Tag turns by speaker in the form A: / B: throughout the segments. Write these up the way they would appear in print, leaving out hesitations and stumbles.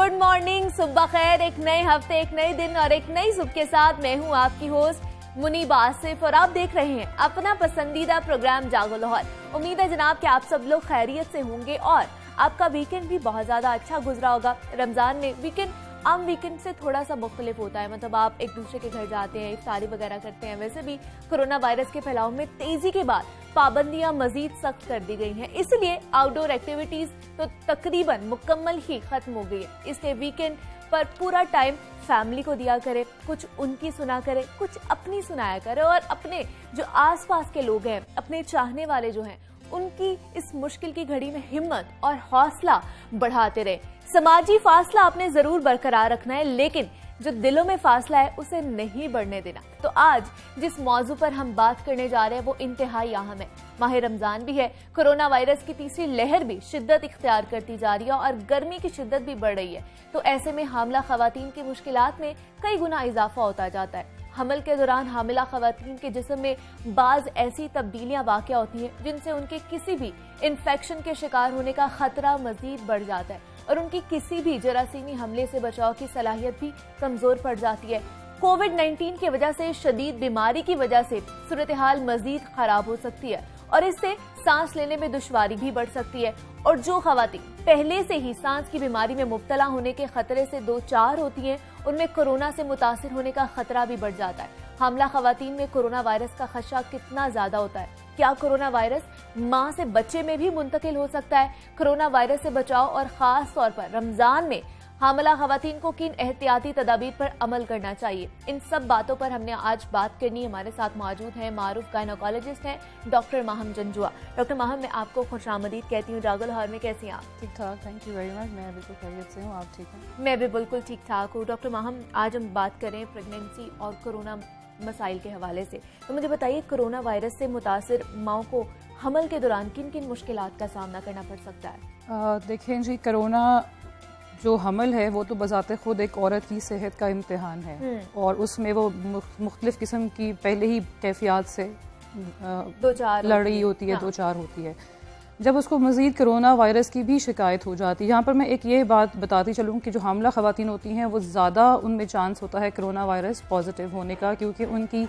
A: Good morning, सुबह खैर। एक नए हफ्ते, एक नए दिन और एक नई सुबह के साथ मैं हूं आपकी होस्ट मुनीब आसिफ और आप देख रहे हैं अपना पसंदीदा प्रोग्राम जागो लाहौर। उम्मीद है जनाब कि आप सब लोग खैरियत से होंगे और आपका वीकेंड भी बहुत ज्यादा अच्छा गुजरा होगा। रमजान में वीकेंड आम वीकेंड से थोड़ा सा मुख्तलिफ होता है, मतलब आप एक दूसरे के घर जाते हैं, इफ्तारी वगैरह करते हैं। वैसे भी कोरोना वायरस के फैलाव में तेजी के बाद पाबंदियां मजीद सख्त कर दी गई हैं, इसलिए आउटडोर एक्टिविटीज तो तकरीबन मुकम्मल ही खत्म हो गई है। इसलिए वीकेंड पर पूरा टाइम फैमिली को दिया करे, कुछ उनकी सुना करे, कुछ अपनी सुनाया करे और अपने जो आसपास के लोग हैं, अपने चाहने वाले जो हैं, उनकी इस मुश्किल की घड़ी में हिम्मत और हौसला बढ़ाते रहे। समाजी फासला आपने जरूर बरकरार रखना है, लेकिन जो दिलों में फासला है उसे नहीं बढ़ने देना। तो आज जिस मौजू पर हम बात करने जा रहे हैं वो इंतहाई अहम है। माह रमजान भी है, कोरोना वायरस की तीसरी लहर भी शिद्दत इख्तियार करती जा रही है और गर्मी की शिद्दत भी बढ़ रही है। तो ऐसे में हामला खवातीन की मुश्किलात में कई गुना इजाफा होता जाता है। हमल के दौरान हामिला खवातीन के जिस्म में बाज ऐसी तब्दीलियां वाक़या होती हैं जिनसे उनके किसी भी इन्फेक्शन के शिकार होने का खतरा मजीद बढ़ जाता है और उनकी किसी भी जरासीमी हमले से बचाव की सलाहियत भी कमजोर पड़ जाती है। कोविड-19 की वजह से, शदीद बीमारी की वजह से सूरत हाल मजीद खराब हो सकती है और इससे सांस लेने में दुश्वारी भी बढ़ सकती है। और जो खवातीन पहले से ही सांस की बीमारी में मुब्तला होने के खतरे से दो चार होती हैं, उनमें कोरोना से मुतासिर होने का खतरा भी बढ़ जाता है। हामला खवातीन में कोरोना वायरस का खदशा कितना ज्यादा होता है? क्या कोरोना वायरस मां से बच्चे में भी मुंतकिल हो सकता है? कोरोना वायरस से बचाव और खास तौर पर रमजान में हामला खवातीन को किन एहतियाती तदाबीर पर अमल करना चाहिए, इन सब बातों पर हमने आज बात करनी। हमारे साथ मौजूद हैं मारूफ गायनोकोलॉजिस्ट हैं डॉक्टर माहम जंजुआ। डॉक्टर माहम, मैं आपको खुशामदीद कहती हूँ। जागो लाहौर में कैसी हैं आप?
B: ठीक ठाक, थैंक यू वेरी मच। मैं बिल्कुल खैरियत से हूँ, आप ठीक हैं?
A: मैं भी बिल्कुल ठीक ठाक हूँ। डॉक्टर माहम, आज हम बात करें प्रेगनेंसी और कोरोना मसाइल के हवाले से। तो मुझे बताइए, कोरोना वायरस से मुतासिर माओं को हमल के दौरान किन किन मुश्किलात का सामना करना पड़ सकता है?
B: देखें जी, कोरोना जो हमल है वो तो बजाते खुद एक औरत की सेहत का इम्तिहान है और उसमें वो मुख्तलिफ किस्म की पहले ही कैफियत से
A: दो चार
B: लड़ रही होती है, हाँ। दो चार होती है। जब उसको मज़ीद कोरोना वायरस की भी शिकायत हो जाती है, यहाँ पर मैं एक ये बात बताती चलूँ कि जो हामला ख़वातीन होती हैं वो ज़्यादा उनमें चांस होता है कोरोना वायरस पॉजिटिव होने का, क्योंकि उनकी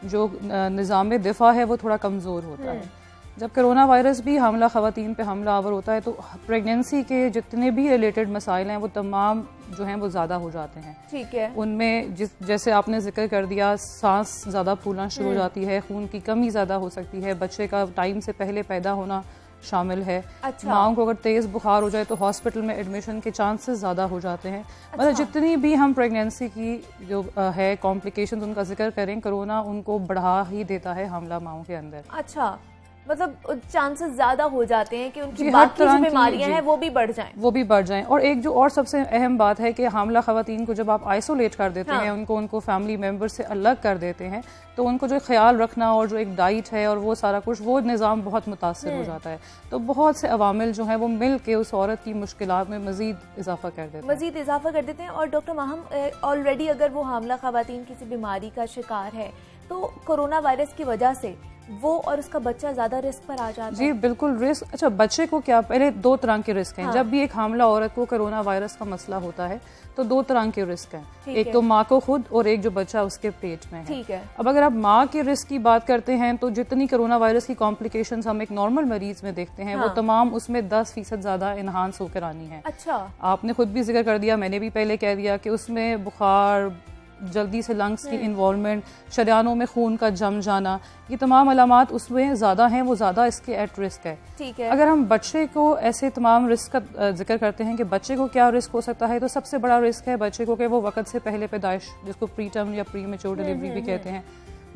B: जो निज़ाम दिफ़ा है वो थोड़ा कमज़ोर होता है। जब कोरोना वायरस भी हामला ख़वातीन पे हमला आवर होता है तो प्रेगनेंसी के जितने भी रिलेटेड मसाइल हैं वो तमाम जो हैं वो ज़्यादा हो जाते हैं।
A: ठीक है। उनमें
B: जैसे आपने जिक्र कर दिया, सांस ज़्यादा फूलना शुरू हो जाती है, खून की कमी ज़्यादा हो सकती है, बच्चे का टाइम से पहले पैदा होना शामिल है। अच्छा। माओं को अगर तेज़ बुखार हो जाए तो हॉस्पिटल में एडमिशन के चांसेस ज़्यादा हो जाते हैं। अच्छा। मतलब जितनी भी हम प्रेगनेंसी की जो है कॉम्प्लिकेशंस उनका जिक्र करें, कोरोना उनको बढ़ा ही देता है हमला माओं के अंदर।
A: अच्छा, मतलब चांसेस ज्यादा हो जाते हैं कि उनकी बाकी जो बीमारियां हैं वो भी बढ़ जाएं। और एक जो और सबसे अहम बात है कि हामला खवातीन को जब आप आइसोलेट कर देते हैं, उनको फैमिली मेंबर से अलग कर देते हैं, तो उनको जो ख्याल रखना और जो एक डाइट है और वो सारा कुछ, वो निज़ाम बहुत मुतासिर हो जाता है। तो बहुत से अवामिल जो हैं वो मिल के उस औरत की मुश्किलात में मजीद इजाफा कर देते हैं। और डॉक्टर माहम, ऑलरेडी अगर वो हामला खवातीन किसी बीमारी का शिकार है तो कोरोना वायरस की वजह से वो और उसका बच्चा ज्यादा रिस्क पर आ जाता है?
B: जी बिल्कुल, रिस्क। अच्छा, बच्चे को क्या, पहले दो तरह के रिस्क हैं। हाँ। जब भी एक हामला औरत को कोरोना वायरस का मसला होता है तो दो तरह के रिस्क हैं, एक तो माँ को खुद और एक जो बच्चा उसके पेट में है।
A: ठीक है।
B: अब अगर आप माँ के रिस्क की बात करते हैं तो जितनी कोरोना वायरस की कॉम्प्लिकेशंस हम एक नॉर्मल मरीज में देखते हैं, वो तमाम उसमें 10% ज्यादा इनहांस होकर आनी है।
A: अच्छा।
B: आपने खुद भी जिक्र कर दिया, मैंने भी पहले कह दिया कि उसमें बुखार, जल्दी से लंग्स की इन्वॉल्वमेंट, शरियानों में खून का जम जाना, ये तमाम अलामात उसमें ज़्यादा हैं, वो ज़्यादा इसके एट रिस्क है।
A: ठीक है।
B: अगर हम बच्चे को ऐसे तमाम रिस्क का जिक्र करते हैं कि बच्चे को क्या रिस्क हो सकता है, तो सबसे बड़ा रिस्क है बच्चे को कि वो वक्त से पहले पैदाइश, जिसको प्री टर्म या प्री मेच्योर डिलीवरी भी कहते हैं,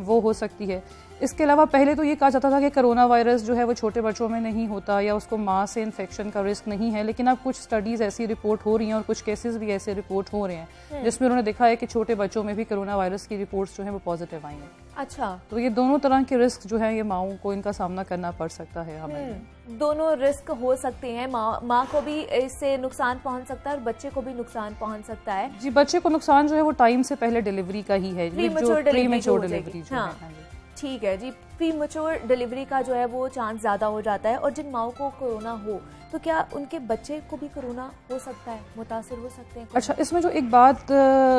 B: वो हो सकती है। इसके अलावा पहले तो ये कहा जाता था कि कोरोना वायरस जो है वो छोटे बच्चों में नहीं होता या उसको माँ से इन्फेक्शन का रिस्क नहीं है, लेकिन अब कुछ स्टडीज़ ऐसी रिपोर्ट हो रही हैं और कुछ केसेस भी ऐसे रिपोर्ट हो रहे हैं जिसमें उन्होंने देखा है कि छोटे बच्चों में भी कोरोना वायरस की रिपोर्ट्स जो है वो पॉजिटिव आई हैं।
A: अच्छा।
B: तो ये दोनों तरह के रिस्क जो है ये माओं को इनका सामना करना पड़ सकता है हमें।
A: दोनों रिस्क हो सकते हैं, माँ को भी इससे नुकसान पहुंच सकता है और बच्चे को भी नुकसान पहुंच सकता है।
B: जी, बच्चे को नुकसान जो है वो टाइम से पहले डिलीवरी का ही है, प्रीमेच्योर डिलीवरी जो है।
A: ठीक है जी, प्री मैच्योर डिलीवरी का जो है वो चांस ज़्यादा हो जाता है। और जिन माओं को कोरोना हो तो क्या उनके बच्चे को भी कोरोना हो सकता है, मुतासिर हो सकते हैं?
B: अच्छा, इसमें जो एक बात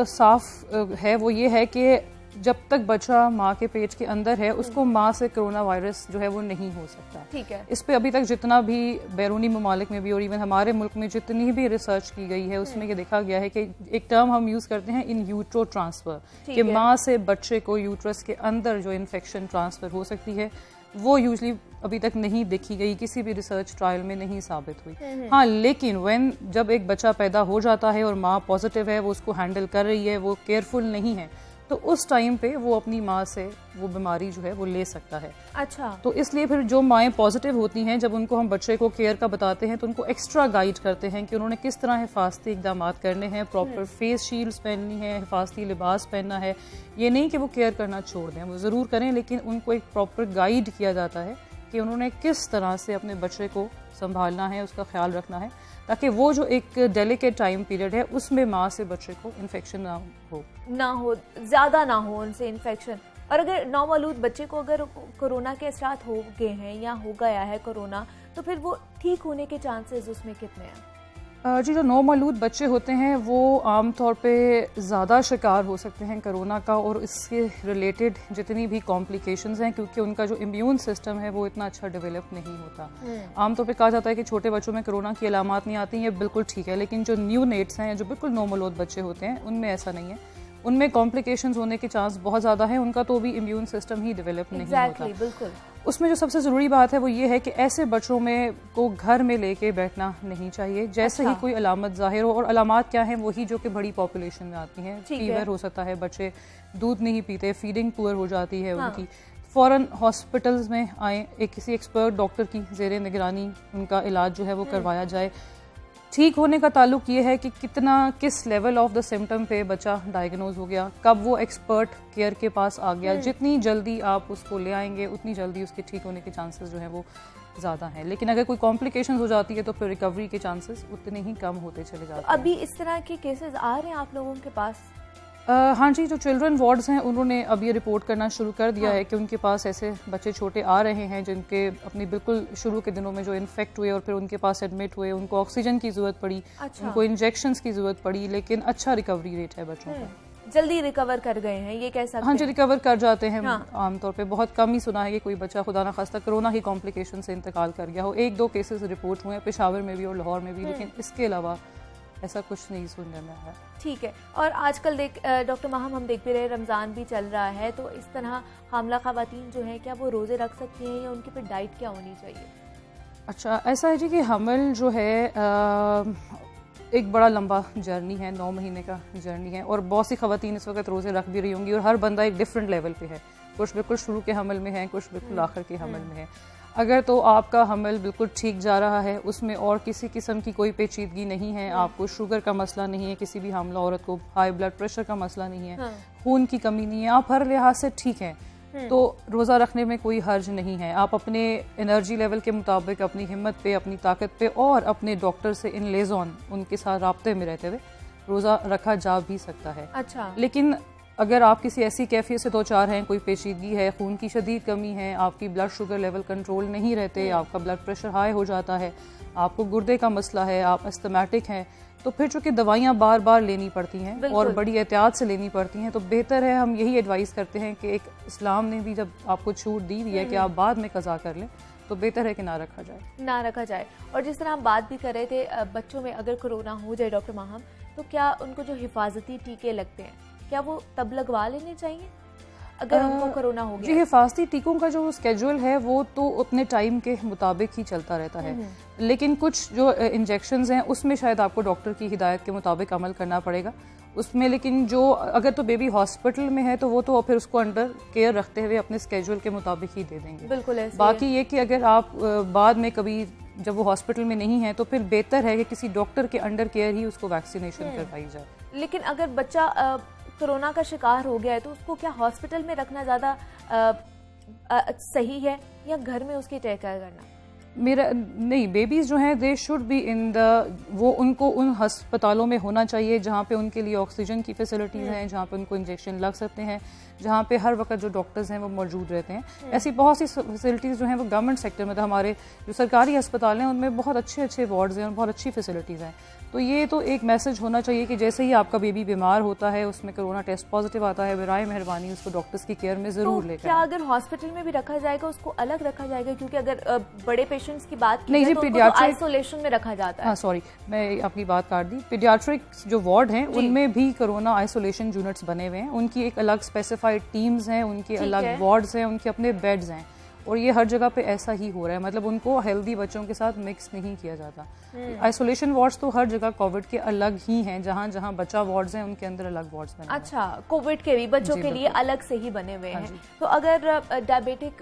B: साफ है वो ये है कि जब तक बच्चा माँ के पेट के अंदर है उसको माँ से कोरोना वायरस जो है वो नहीं हो सकता।
A: ठीक है।
B: इस पे अभी तक जितना भी बैरूनी ममालिक में भी और इवन हमारे मुल्क में जितनी भी रिसर्च की गई है उसमें ये देखा गया है कि एक टर्म हम यूज करते हैं इन यूट्रो ट्रांसफर, कि माँ से बच्चे को यूट्रस के अंदर जो इन्फेक्शन ट्रांसफर हो सकती है वो यूजली अभी तक नहीं देखी गई, किसी भी रिसर्च ट्रायल में नहीं साबित हुई। हाँ, लेकिन जब एक बच्चा पैदा हो जाता है और माँ पॉजिटिव है, वो उसको हैंडल कर रही है, वो केयरफुल नहीं है, तो उस टाइम पे वो अपनी माँ से वो बीमारी जो है वो ले सकता है।
A: अच्छा।
B: तो इसलिए फिर जो माएँ पॉजिटिव होती हैं, जब उनको हम बच्चे को केयर का बताते हैं तो उनको एक्स्ट्रा गाइड करते हैं कि उन्होंने किस तरह हिफाजती इकदाम करने हैं, प्रॉपर फेस शील्ड्स पहननी है, हिफाजती लिबास पहनना है। ये नहीं कि वो केयर करना छोड़ दें, वो ज़रूर करें, लेकिन उनको एक प्रॉपर गाइड किया जाता है कि उन्होंने किस तरह से अपने बच्चे को संभालना है, उसका ख्याल रखना है, ताकि वो जो एक डेलिकेट टाइम पीरियड है उसमें माँ से बच्चे को इन्फेक्शन ना हो, ज़्यादा
A: ना हो उनसे इन्फेक्शन। और अगर नौमौलूद बच्चे को अगर कोरोना के असरात हो गए हैं या हो गया है कोरोना, तो फिर वो ठीक होने के चांसेस उसमें कितने हैं?
B: जी, जो नौमौलूद बच्चे होते हैं वो आमतौर पे ज़्यादा शिकार हो सकते हैं कोरोना का और इसके रिलेटेड जितनी भी कॉम्प्लिकेशंस हैं, क्योंकि उनका जो इम्यून सिस्टम है वो इतना अच्छा डेवलप नहीं होता। आमतौर पे कहा जाता है कि छोटे बच्चों में कोरोना की अलामात नहीं आती, ये बिल्कुल ठीक है, लेकिन जो न्यूनेट्स हैं, जो बिल्कुल नौमौलूद बच्चे होते हैं, उनमें ऐसा नहीं है, उनमें कॉम्प्लिकेशंस होने के चांस बहुत ज़्यादा हैं, उनका तो भी इम्यून सिस्टम ही डेवलप नहीं होता।
A: बिल्कुल।
B: उसमें जो सबसे ज़रूरी बात है वो ये है कि ऐसे बच्चों में को घर में लेके बैठना नहीं चाहिए। जैसे ही कोई अलामत ज़ाहिर हो, और अलामात क्या हैं, वही जो कि बड़ी पॉपुलेशन में आती हैं। फीवर हो सकता है, बच्चे दूध नहीं पीते, फीडिंग पुअर हो जाती है उनकी, फ़ौरन हॉस्पिटल्स में आए, किसी एक्सपर्ट डॉक्टर की ज़ेरे निगरानी उनका इलाज जो है वो करवाया जाए। ठीक होने का ताल्लुक ये है कि किस लेवल ऑफ द सिम्टम पे बच्चा डायग्नोज हो गया, कब वो एक्सपर्ट केयर के पास आ गया। जितनी जल्दी आप उसको ले आएंगे उतनी जल्दी उसके ठीक होने के चांसेस जो है वो ज़्यादा हैं। लेकिन अगर कोई कॉम्प्लिकेशन हो जाती है तो फिर रिकवरी के चांसेस उतने ही कम होते चले जाते हैं।
A: अभी इस तरह के केसेस आ रहे हैं आप लोगों के पास?
B: हाँ जी, जो चिल्ड्रन वार्ड्स हैं उन्होंने अब ये रिपोर्ट करना शुरू कर दिया है कि उनके पास ऐसे बच्चे छोटे आ रहे हैं जिनके अपनी बिल्कुल शुरू के दिनों में जो इन्फेक्ट हुए और फिर उनके पास एडमिट हुए, उनको ऑक्सीजन की ज़रूरत पड़ी, उनको इंजेक्शंस की ज़रूरत पड़ी, लेकिन अच्छा रिकवरी रेट है बच्चों का।
A: जल्दी रिकवर कर गए हैं, ये कह सकते हैं?
B: हाँ जी, रिकवर कर जाते हैं। आमतौर पे बहुत कम ही सुना है कि कोई बच्चा खुदा ना खास्ता कोरोना की कॉम्प्लिकेशन से इंतकाल कर गया हो। 1-2 केसेस रिपोर्ट हुए हैं पेशावर में भी और लाहौर में भी, लेकिन इसके अलावा ऐसा कुछ नहीं सुनने में आया।
A: ठीक है। और आजकल डॉक्टर माहम, हम देख भी रहे, रमज़ान भी चल रहा है, तो इस तरह हामला ख़वातीन जो है क्या वो रोज़े रख सकती हैं या उनकी पे डाइट क्या होनी चाहिए?
B: अच्छा, ऐसा है जी कि हमल जो है एक बड़ा लंबा जर्नी है, 9 महीने का जर्नी है, और बहुत सी ख़वातीन इस वक्त रोज़े रख भी रही होंगी, और हर बंदा एक डिफरेंट लेवल पे है। कुछ बिल्कुल शुरू के हमल में है, कुछ बिल्कुल आखिर के हमल में है। अगर तो आपका हमल बिल्कुल ठीक जा रहा है, उसमें और किसी किस्म की कोई पेचीदगी नहीं है, आपको शुगर का मसला नहीं है, किसी भी हामला औरत को हाई ब्लड प्रेशर का मसला नहीं है, खून की कमी नहीं है, आप हर लिहाज से ठीक हैं, तो रोज़ा रखने में कोई हर्ज नहीं है। आप अपने एनर्जी लेवल के मुताबिक, अपनी हिम्मत पे, अपनी ताकत पे और अपने डॉक्टर से इन लेज़ॉन उनके साथ राब्ते में रहते हुए रोज़ा रखा जा भी सकता है।
A: अच्छा।
B: लेकिन अगर आप किसी ऐसी कैफियत से 2-4 हैं, कोई पेचीदगी है, खून की शदीद कमी है, आपकी ब्लड शुगर लेवल कंट्रोल नहीं रहते, आपका ब्लड प्रेशर हाई हो जाता है, आपको गुर्दे का मसला है, आप अस्थमैटिक हैं, तो फिर चूँकि दवाइयाँ बार बार लेनी पड़ती हैं और बड़ी एहतियात से लेनी पड़ती हैं, तो बेहतर है, हम यही एडवाइस करते हैं कि एक इस्लाम ने भी जब आपको छूट दी हुई है कि आप बाद में कज़ा कर लें, तो बेहतर है कि ना रखा जाए। और जिस तरह हम बात भी कर रहे थे, बच्चों में अगर कोरोना हो जाए डॉक्टर माहम, तो क्या उनको जो हिफाजती टीके लगते हैं क्या वो तब लगवा लेने चाहिए अगर उनको कोरोना हो गया? जी, हिफाजती टीकों का जो स्केड्यूल है वो तो अपने टाइम के मुताबिक ही चलता रहता है, लेकिन कुछ जो इंजेक्शंस हैं उसमें शायद आपको डॉक्टर की हिदायत के मुताबिक अमल करना पड़ेगा उसमें। लेकिन जो अगर तो बेबी हॉस्पिटल में है तो वो तो फिर उसको अंडर केयर रखते हुए अपने स्केड्यूल के मुताबिक ही दे देंगे।
A: बिल्कुल ऐसे।
B: बाकी ये कि अगर आप बाद में कभी जब वो हॉस्पिटल में नहीं है तो फिर बेहतर है कि किसी डॉक्टर के अंडर केयर ही उसको वैक्सीनेशन करवाई जाए।
A: लेकिन अगर बच्चा कोरोना का शिकार हो गया है तो उसको क्या हॉस्पिटल में रखना ज़्यादा सही है या घर में उसकी टेक केयर करना?
B: मेरा नहीं, बेबीज जो हैं they should be in the, वो उनको उन अस्पतालों में होना चाहिए जहाँ पे उनके लिए ऑक्सीजन की फैसिलिटीज़ हैं, जहाँ पे उनको इंजेक्शन लग सकते हैं, जहाँ पे हर वक्त जो डॉक्टर्स हैं वो मौजूद रहते हैं। ऐसी बहुत सी फैसिलिटीज़ जो हैं वो गवर्नमेंट सेक्टर में, तो हमारे जो सरकारी अस्पताल हैं उनमें बहुत अच्छे अच्छे वार्ड्स हैं और बहुत अच्छी फैसिलिटीज़ हैं। तो ये तो एक मैसेज होना चाहिए कि जैसे ही आपका बेबी बीमार होता है, उसमें कोरोना टेस्ट पॉजिटिव आता है, बराए मेहरबानी उसको डॉक्टर्स की केयर में ज़रूर लेकर।
A: क्या अगर हॉस्पिटल में भी रखा जाएगा उसको अलग रखा जाएगा? क्योंकि अगर बड़े पेशेंट्स की बात की जाए तो आइसोलेशन में रखा जाता है।
B: हाँ सॉरी, मैं आपकी बात काट दी। पीडियाट्रिक जो वार्ड हैं उनमें भी कोरोना आइसोलेशन यूनिट्स बने हुए हैं, उनकी एक अलग स्पेसिफाइड टीम्स हैं, उनके अलग वार्ड्स हैं, उनके अपने बेड्स हैं, और ये हर जगह पे ऐसा ही हो रहा है। मतलब उनको हेल्दी बच्चों के साथ मिक्स नहीं किया जाता। आइसोलेशन वार्ड्स तो हर जगह कोविड के अलग ही हैं, जहाँ जहाँ बच्चा वार्ड्स हैं उनके अंदर अलग वार्ड्स बने।
A: अच्छा, कोविड के भी बच्चों के लिए अलग से ही बने हुए हैं। तो अगर डायबिटिक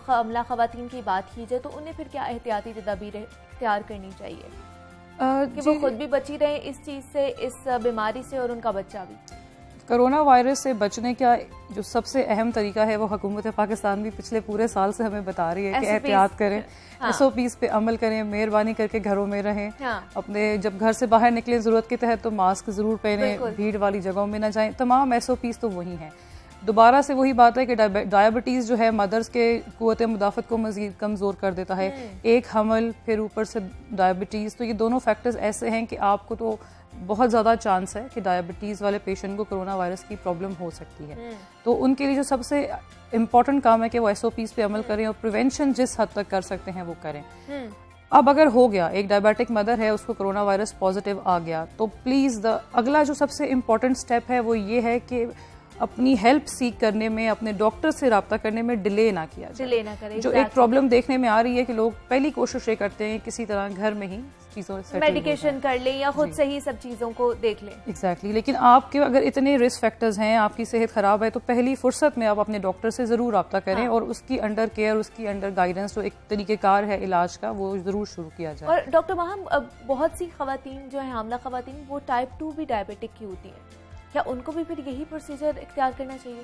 A: हमला खवातीन की बात की जाए तो उन्हें फिर क्या एहतियाती तदाबीर इख्तियार करनी चाहिए कि वो खुद भी बची रहे इस चीज़ से, इस बीमारी से, और उनका बच्चा भी?
B: कोरोना वायरस से बचने का जो सबसे अहम तरीका है वो हुकूमत पाकिस्तान भी पिछले पूरे साल से हमें बता रही है कि एहतियात करें, SOPs पे अमल करें, मेहरबानी करके घरों में रहें, अपने जब घर से बाहर निकलें ज़रूरत के तहत तो मास्क ज़रूर पहने, भीड़ वाली जगहों में ना जाएं। तमाम SOPs तो वही हैं। दोबारा से वही बात है कि डायबिटीज़ जो है मदर्स के क़ुव्वत मुदाफ़त को मज़ीद कमज़ोर कर देता है। एक हमल, फिर ऊपर से डायबिटीज़, तो ये दोनों फैक्टर्स ऐसे हैं कि आपको तो बहुत ज़्यादा चांस है कि डायबिटीज़ वाले पेशेंट को कोरोना वायरस की प्रॉब्लम हो सकती है। तो उनके लिए जो सबसे इम्पॉर्टेंट काम है कि वो SOPs पे अमल करें और प्रिवेंशन जिस हद तक कर सकते हैं वो करें। अब अगर हो गया, एक डायबिटिक मदर है, उसको कोरोना वायरस पॉजिटिव आ गया, तो प्लीज़ अगला जो सबसे इम्पॉर्टेंट स्टेप है वो ये है कि अपनी हेल्प सीख करने में, अपने डॉक्टर से रब्ता करने में डिले ना किया जाए।
A: डिले ना करें।
B: जो एक प्रॉब्लम देखने में आ रही है कि लोग पहली कोशिश ये करते हैं किसी तरह घर में ही चीज़ों से
A: मेडिकेशन कर लें या खुद से ही सब चीज़ों को देख लें।
B: एग्जैक्टली। लेकिन आपके अगर इतने रिस्क फैक्टर्स हैं, आपकी सेहत ख़राब है, तो पहली फुर्सत में आप अपने डॉक्टर से ज़रूर रब्ता करें और उसकी अंडर केयर, उसकी अंडर गाइडेंस जो एक तरीक़ेकार है इलाज का, वो ज़रूर शुरू किया जाए।
A: और डॉक्टर माहम, बहुत सी खवातीन जो है हामला खवातीन, वो टाइप 2 भी डायबिटिक की होती हैं, क्या उनको भी फिर यही प्रोसीजर इख्तियार करना चाहिए?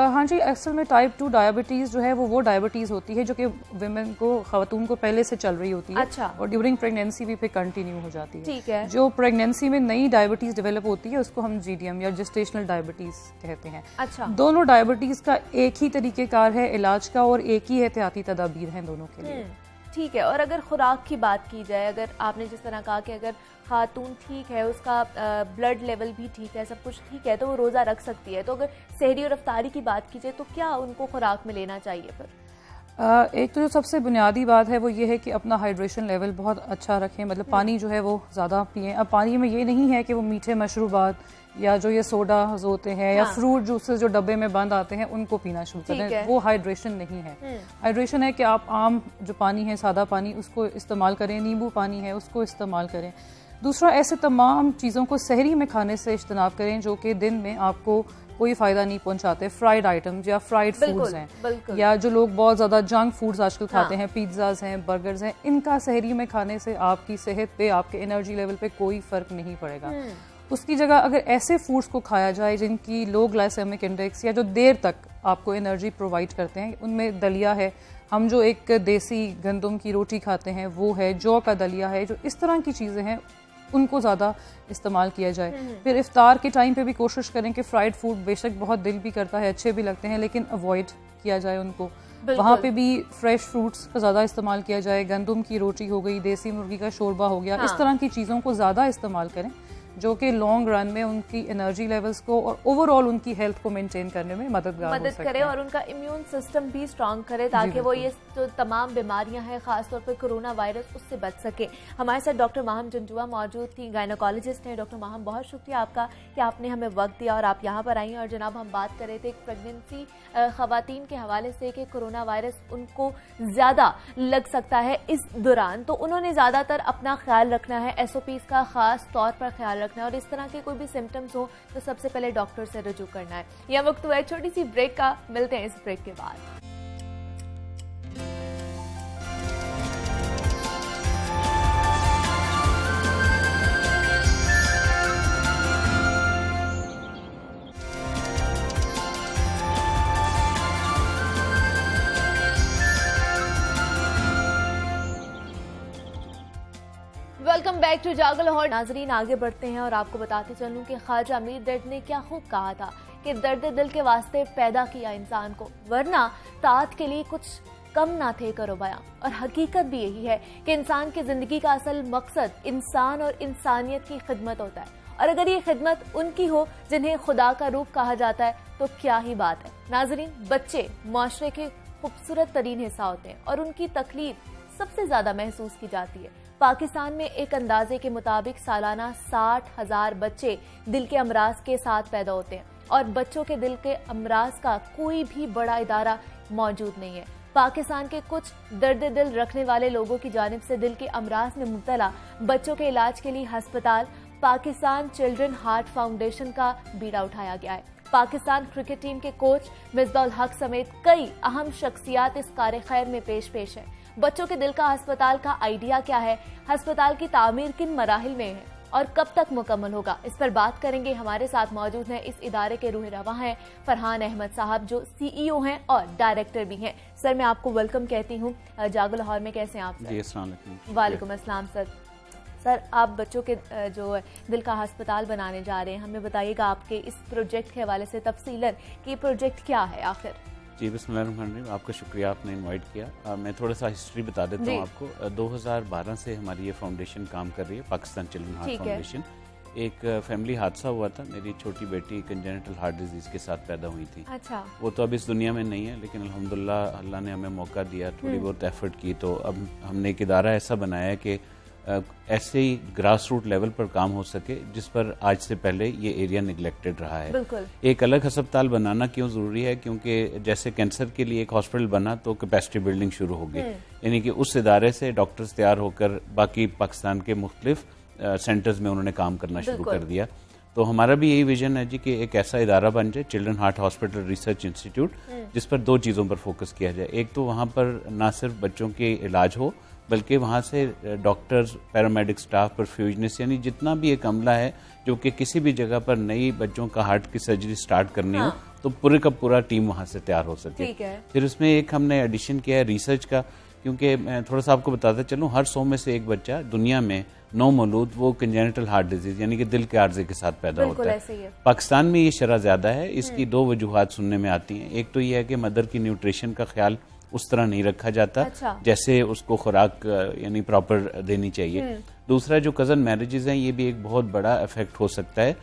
B: हाँ जी, अक्सर में टाइप 2 डायबिटीज़ जो है वो डायबिटीज़ होती है जो कि विमेन को, खवातून को पहले से चल रही होती है।
A: अच्छा।
B: और ड्यूरिंग प्रेगनेंसी भी फिर कंटिन्यू हो जाती है।
A: ठीक है।
B: जो प्रेगनेंसी में नई डायबिटीज़ डेवलप होती है उसको हम GDM या जेस्टेशनल डायबिटीज़ कहते हैं।
A: अच्छा।
B: दोनों डायबिटीज़ का एक ही तरीक़ेकार है इलाज का और एक ही एहतियाती तदाबीर हैं दोनों के लिए।
A: ठीक है। और अगर खुराक की बात की जाए, अगर आपने जिस तरह कहा कि अगर खातून ठीक है, उसका ब्लड लेवल भी ठीक है, सब कुछ ठीक है, तो वो रोज़ा रख सकती है, तो अगर सहरी और अफ्तारी की बात की जाए तो क्या उनको खुराक में लेना चाहिए फिर?
B: एक तो जो सबसे बुनियादी बात है वो ये है कि अपना हाइड्रेशन लेवल बहुत अच्छा रखें, मतलब पानी जो है वो ज़्यादा पिएं। अब पानी में ये नहीं है कि वो मीठे मशरूबात या जो ये सोडा होते हैं या फ्रूट जूसेस जो डब्बे में बंद आते हैं उनको पीना शुरू करें, वो हाइड्रेशन नहीं है। हाइड्रेशन है कि आप आम जो पानी है, सादा पानी, उसको इस्तेमाल करें, नींबू पानी है उसको इस्तेमाल करें। दूसरा, ऐसे तमाम चीज़ों को सहरी में खाने से इज्तनाब करें जो कि दिन में आपको कोई फ़ायदा नहीं पहुंचाते। फ्राइड आइटम्स या फ्राइड फूड्स हैं, या जो लोग बहुत ज़्यादा जंक फूड्स आजकल खाते हैं, पिज़्ज़ाज हैं, बर्गर्स हैं, इनका सहरी में खाने से आपकी सेहत पे, आपके एनर्जी लेवल पे कोई फ़र्क नहीं पड़ेगा। उसकी जगह अगर ऐसे फूड्स को खाया जाए जिनकी लो ग्लाइसेमिक इंडेक्स या जो देर तक आपको एनर्जी प्रोवाइड करते हैं, उनमें दलिया है, हम जो एक देसी गंदम की रोटी खाते हैं वो है, जौ का दलिया है, जो इस तरह की चीज़ें हैं उनको ज़्यादा इस्तेमाल किया जाए। फिर इफ्तार के टाइम पे भी कोशिश करें कि फ्राइड फूड बेशक बहुत दिल भी करता है, अच्छे भी लगते हैं, लेकिन अवॉइड किया जाए उनको। वहाँ पे भी फ्रेश फ्रूट्स का ज़्यादा इस्तेमाल किया जाए, गंदम की रोटी हो गई, देसी मुर्गी का शोरबा हो गया, इस तरह की चीज़ों को ज़्यादा इस्तेमाल करें जो कि लॉन्ग रन में उनकी एनर्जी लेवल्स को और ओवरऑल उनकी हेल्थ को मेंटेन करने में मदद करे
A: और उनका इम्यून सिस्टम भी स्ट्रांग करे, ताकि वो ये जो तमाम बीमारियां हैं, खासतौर पर कोरोना वायरस, उससे बच सके। हमारे साथ डॉक्टर माहम जंजुआ मौजूद थी, गायनोकोलॉजिस्ट हैं। डॉक्टर माहम, बहुत शुक्रिया आपका कि आपने हमें वक्त दिया और आप यहाँ पर आई। और जनाब, हम बात कर रहे थे एक प्रेगनेंसी खवातीन के हवाले से कि कोरोना वायरस उनको ज़्यादा लग सकता है इस दौरान, तो उन्होंने ज़्यादातर अपना ख्याल रखना है, SOPs का खास तौर पर ख्याल रखना है, और इस तरह के कोई भी सिम्टम्स हो तो सबसे पहले डॉक्टर से रुजू करना है। यह वक्त हुआ है छोटी सी ब्रेक का, मिलते हैं इस ब्रेक के बाद। वेलकम बैक टू जागो लाहौर। नाजरीन, आगे बढ़ते हैं और आपको बताते चलूं कि ख्वाजा मीर दर्द ने क्या खूब कहा था कि दर्द दिल के वास्ते पैदा किया इंसान को, वरना तात के लिए कुछ कम ना थे करो बयां। और हकीकत भी यही है कि इंसान की जिंदगी का असल मकसद इंसान और इंसानियत की खिदमत होता है, और अगर ये खिदमत उनकी हो जिन्हें खुदा का रूप कहा जाता है तो क्या ही बात है। नाजरीन, बच्चे माशरे के खूबसूरत तरीन हिस्सा होते हैं और उनकी तकलीफ सबसे ज्यादा महसूस की जाती है। पाकिस्तान में एक अंदाजे के मुताबिक सालाना 60,000 बच्चे दिल के अमराज के साथ पैदा होते हैं और बच्चों के दिल के अमराज का कोई भी बड़ा इदारा मौजूद नहीं है। पाकिस्तान के कुछ दर्द दिल रखने वाले लोगों की जानिब से दिल के अमराज में मुब्तला बच्चों के इलाज के लिए अस्पताल पाकिस्तान चिल्ड्रन हार्ट फाउंडेशन का बीड़ा उठाया गया है। पाकिस्तान क्रिकेट टीम के कोच मिसबाउल हक समेत कई अहम शख्सियात इस कार्य खैर में पेश है। बच्चों के दिल का अस्पताल का आइडिया क्या है, अस्पताल की तामीर किन मराहिल में है और कब तक मुकम्मल होगा, इस पर बात करेंगे। हमारे साथ मौजूद हैं इस इदारे के रूह रवा हैं फरहान अहमद साहब, जो CEO हैं और डायरेक्टर भी हैं। सर, मैं आपको वेलकम कहती हूँ जागो लाहौर में। कैसे हैं आप सर?
C: जी, अस्सलाम वालेकुम।
A: वालेकुम अस्सलाम सर। सर, आप बच्चों के जो दिल का अस्पताल बनाने जा रहे हैं, हमें बताइएगा आपके इस प्रोजेक्ट के हवाले से तफसीलन कि ये प्रोजेक्ट क्या है आखिर।
C: जी, बिस्मिल्लाहिर्रहमानिर्रहीम। आपका शुक्रिया, आपने इनवाइट किया। मैं थोड़ा सा हिस्ट्री बता देता हूँ आपको। 2012 से हमारी ये फाउंडेशन काम कर रही है, पाकिस्तान चिल्ड्रन हार्ट फाउंडेशन। एक फैमिली हादसा हुआ था, मेरी छोटी बेटी कंजेनिटल हार्ट डिजीज़ के साथ पैदा हुई थी।
A: अच्छा। वो
C: तो अब इस दुनिया में नहीं है, लेकिन अल्हम्दुलिल्लाह अल्लाह ने हमें मौका दिया, थोड़ी बहुत एफर्ट की, तो अब हमने एक इदारा ऐसा बनाया है कि ऐसे ही ग्रास रूट लेवल पर काम हो सके, जिस पर आज से पहले ये एरिया निगलेक्टेड रहा है।
A: बिल्कुल।
C: एक अलग अस्पताल बनाना क्यों ज़रूरी है, क्योंकि जैसे कैंसर के लिए एक हॉस्पिटल बना तो कैपेसिटी बिल्डिंग शुरू होगी, यानी कि उस इदारे से डॉक्टर्स तैयार होकर बाकी पाकिस्तान के मुख्तलिफ सेंटर्स में उन्होंने काम करना शुरू कर दिया। तो हमारा भी यही विजन है जी कि एक ऐसा इदारा बन जाए, children heart hospital research institute, जिस पर दो चीज़ों पर फोकस किया जाए। एक तो वहाँ पर ना सिर्फ बच्चों के इलाज हो, बल्कि वहाँ से डॉक्टर्स, पैरामेडिक स्टाफ, परफ्यूजनिस्ट, यानी जितना भी एक अमला है जो कि किसी भी जगह पर नई बच्चों का हार्ट की सर्जरी स्टार्ट करनी हो, तो पूरे का पूरा टीम वहाँ से तैयार हो सके। फिर उसमें एक हमने एडिशन किया है रिसर्च का, क्योंकि मैं थोड़ा सा आपको बताता चलूँ, हर 100 में से एक बच्चा दुनिया में नौमौलूद वो कंजेनिटल हार्ट डिजीज यानी कि दिल के आर्जे के साथ पैदा होता है। पाकिस्तान में ये शरह ज्यादा है। इसकी दो वजूहात सुनने में आती हैं। एक तो ये है कि मदर की न्यूट्रिशन का ख्याल उस तरह नहीं रखा जाता।
A: अच्छा।
C: जैसे उसको खुराक यानी प्रॉपर देनी चाहिए। दूसरा, जो कजन मैरिजेज हैं, ये भी एक बहुत बड़ा इफेक्ट हो सकता है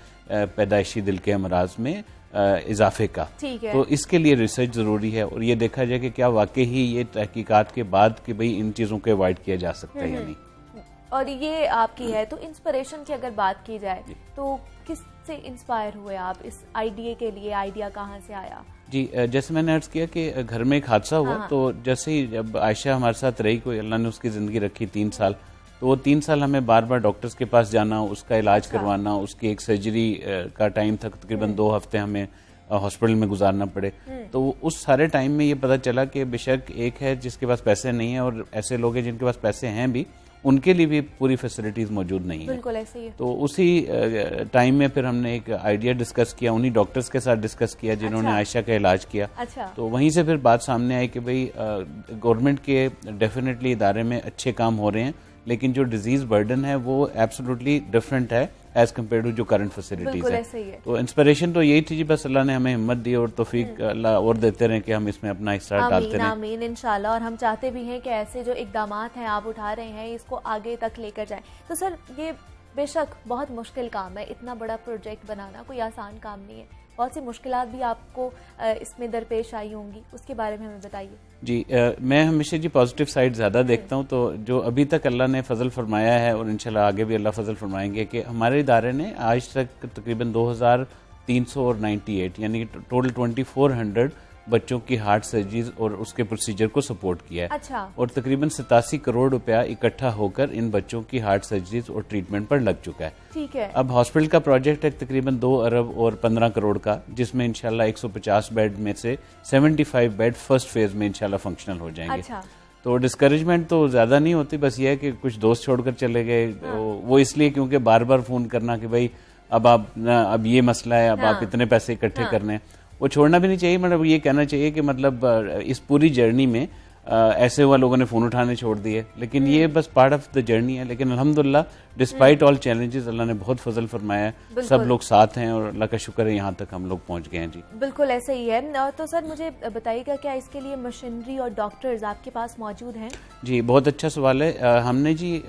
C: पैदाइशी दिल के अमराज में इजाफे का। तो इसके लिए रिसर्च जरूरी है और ये देखा जाए कि क्या वाकई ही ये तहकीकात के बाद कि भाई इन चीजों को अवॉइड किया जा सकता है या नहीं।
A: और ये आपकी है, तो इंस्पिरेशन की अगर बात की जाए तो किससे इंस्पायर हुए आप इस आइडिया के लिए? आइडिया कहाँ से आया?
C: जी, जैसे मैंने अर्ज किया कि घर में एक हादसा हुआ, तो जैसे ही जब आयशा हमारे साथ रही, कोई अल्लाह ने उसकी ज़िंदगी रखी 3 साल, तो वो 3 साल हमें बार बार डॉक्टर्स के पास जाना, उसका इलाज करवाना, उसकी एक सर्जरी का टाइम था, तकरीबन 2 हफ्ते हमें हॉस्पिटल में गुजारना पड़े। तो उस सारे टाइम में ये पता चला कि बेशक एक है जिसके पास पैसे नहीं है और ऐसे लोग हैं जिनके पास पैसे हैं भी, उनके लिए भी पूरी फैसिलिटीज मौजूद नहीं है।
A: बिल्कुल ऐसे ही है।
C: तो उसी टाइम में फिर हमने एक आइडिया डिस्कस किया, उन्हीं डॉक्टर्स के साथ डिस्कस किया जिन्होंने आयशा का इलाज किया। तो वहीं से फिर बात सामने आई कि भाई गवर्नमेंट के डेफिनेटली इदारे में अच्छे काम हो रहे हैं, लेकिन जो डिजीज बर्डन है वो एब्सोल्युटली डिफरेंट है एज कम्पेयर टू जो करंट फैसिलिटीज है। तो इंस्पिरेशन तो यही थी जी, बस अल्लाह ने हमें हिम्मत दी और तौफीक अल्लाह और देते रहे कि हम इसमें अपना हिस्सा डालते रहें।
A: आमीन इंशाल्लाह। और हम चाहते भी हैं कि ऐसे जो इक़दामात हैं आप उठा रहे हैं, इसको आगे तक लेकर जाएं। तो सर, ये बेशक बहुत मुश्किल काम है, इतना बड़ा प्रोजेक्ट बनाना कोई आसान काम नहीं है, बहुत सी मुश्किलात भी आपको इसमें दरपेश आई होंगी, उसके बारे में हमें बताइए।
C: जी, मैं हमेशा जी पॉजिटिव साइड ज़्यादा देखता हूँ। तो जो अभी तक अल्लाह ने फजल फरमाया है और इंशाल्लाह आगे भी अल्लाह फजल फरमाएंगे कि हमारे इदारे ने आज तक तकरीबन 2398 यानी टोटल 2400 बच्चों की हार्ट सर्जरीज और उसके प्रोसीजर को सपोर्ट किया है।
A: अच्छा।
C: और तकरीबन 87 करोड़ रुपया इकट्ठा होकर इन बच्चों की हार्ट सर्जरीज और ट्रीटमेंट पर लग चुका है।
A: ठीक है।
C: अब हॉस्पिटल का प्रोजेक्ट है तकरीबन 2 अरब और 15 करोड़ का, जिसमें इंशाल्लाह 150 बेड में से 75 बेड फर्स्ट फेज में इंशाल्लाह फंक्शनल हो जाएंगे।
A: अच्छा।
C: तो डिस्करेजमेंट तो ज्यादा नहीं होती, बस ये है कि कुछ दोस्त छोड़कर चले गए। वो इसलिए क्योंकि बार बार फोन करना कि भाई अब ये मसला है, अब आप इतने पैसे इकट्ठे करने, वो छोड़ना भी नहीं चाहिए। मतलब ये कहना चाहिए कि मतलब इस पूरी जर्नी में ऐसे हुआ लोगों ने फ़ोन उठाने छोड़ दिए, लेकिन ये बस पार्ट ऑफ द जर्नी है। लेकिन अल्हम्दुलिल्लाह डिस्पाइट ऑल चैलेंजेस अल्लाह ने बहुत फजल फरमाया है, सब लोग साथ हैं और अल्लाह का शुक्र है यहाँ तक हम लोग पहुँच गए हैं जी।
A: बिल्कुल ऐसा ही है। तो सर मुझे बताइएगा, क्या इसके लिए मशीनरी और डॉक्टर्स आपके पास मौजूद हैं?
C: जी बहुत अच्छा सवाल है। हमने जी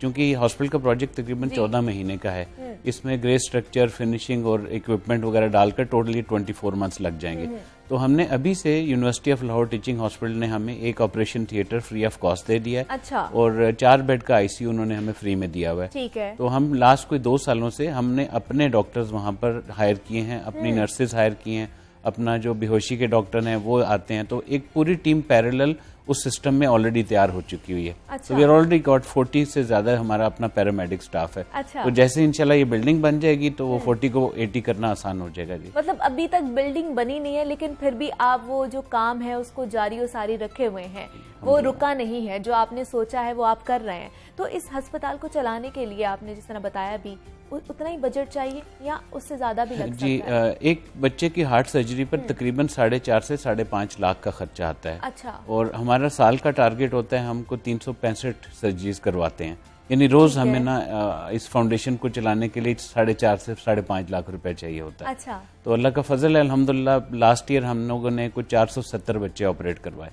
C: चूंकि हॉस्पिटल का प्रोजेक्ट तकरीबन 14 महीने का है, इसमें ग्रे स्ट्रक्चर, फिनिशिंग और इक्विपमेंट वगैरह डालकर टोटली 24 मंथ्स लग जाएंगे। तो हमने अभी से University of Lahore teaching hospital ने हमें एक operation theatre free of cost दे दिया है।
A: अच्छा।
C: और 4 बेड का आईसीयू उन्होंने हमें फ्री में दिया हुआ है।
A: ठीक है।
C: तो हम लास्ट कोई 2 सालों से हमने अपने डॉक्टर्स वहां पर हायर किए हैं, अपनी नर्सेज हायर की हैं, अपना जो बेहोशी के डॉक्टर हैं वो आते हैं। तो एक पूरी टीम पैरेलल उस सिस्टम में ऑलरेडी तैयार हो चुकी हुई है।
A: अच्छा।
C: तो वी आर ऑलरेडी गॉट 40 से ज्यादा हमारा अपना पैरामेडिक स्टाफ है।
A: अच्छा।
C: तो जैसे इंशाल्लाह ये बिल्डिंग बन जाएगी तो वो 40 को 80 करना आसान हो जाएगा जी।
A: मतलब अभी तक बिल्डिंग बनी नहीं है, लेकिन फिर भी आप वो जो काम है उसको जारी और सारी रखे हुए हैं, वो रुका नहीं है, जो आपने सोचा है वो आप कर रहे हैं। तो इस अस्पताल को चलाने के लिए आपने जिस तरह बताया भी उतना ही बजट चाहिए या उससे ज्यादा भी लग
C: जी
A: सकता है?
C: एक बच्चे की हार्ट सर्जरी पर तकरीबन 4.5 से 5.5 लाख का खर्चा आता है।
A: अच्छा।
C: और हमारा साल का टारगेट होता है, हमको 365 सर्जरीज करवाते हैं, यानी रोज हमें ना इस फाउंडेशन को चलाने के लिए 4.5 से 5.5 लाख रुपए चाहिए होता है।
A: अच्छा।
C: तो अल्लाह का फजल है, अल्हम्दुलिल्लाह लास्ट ईयर हम लोगों ने कुछ 470 बच्चे ऑपरेट करवाए।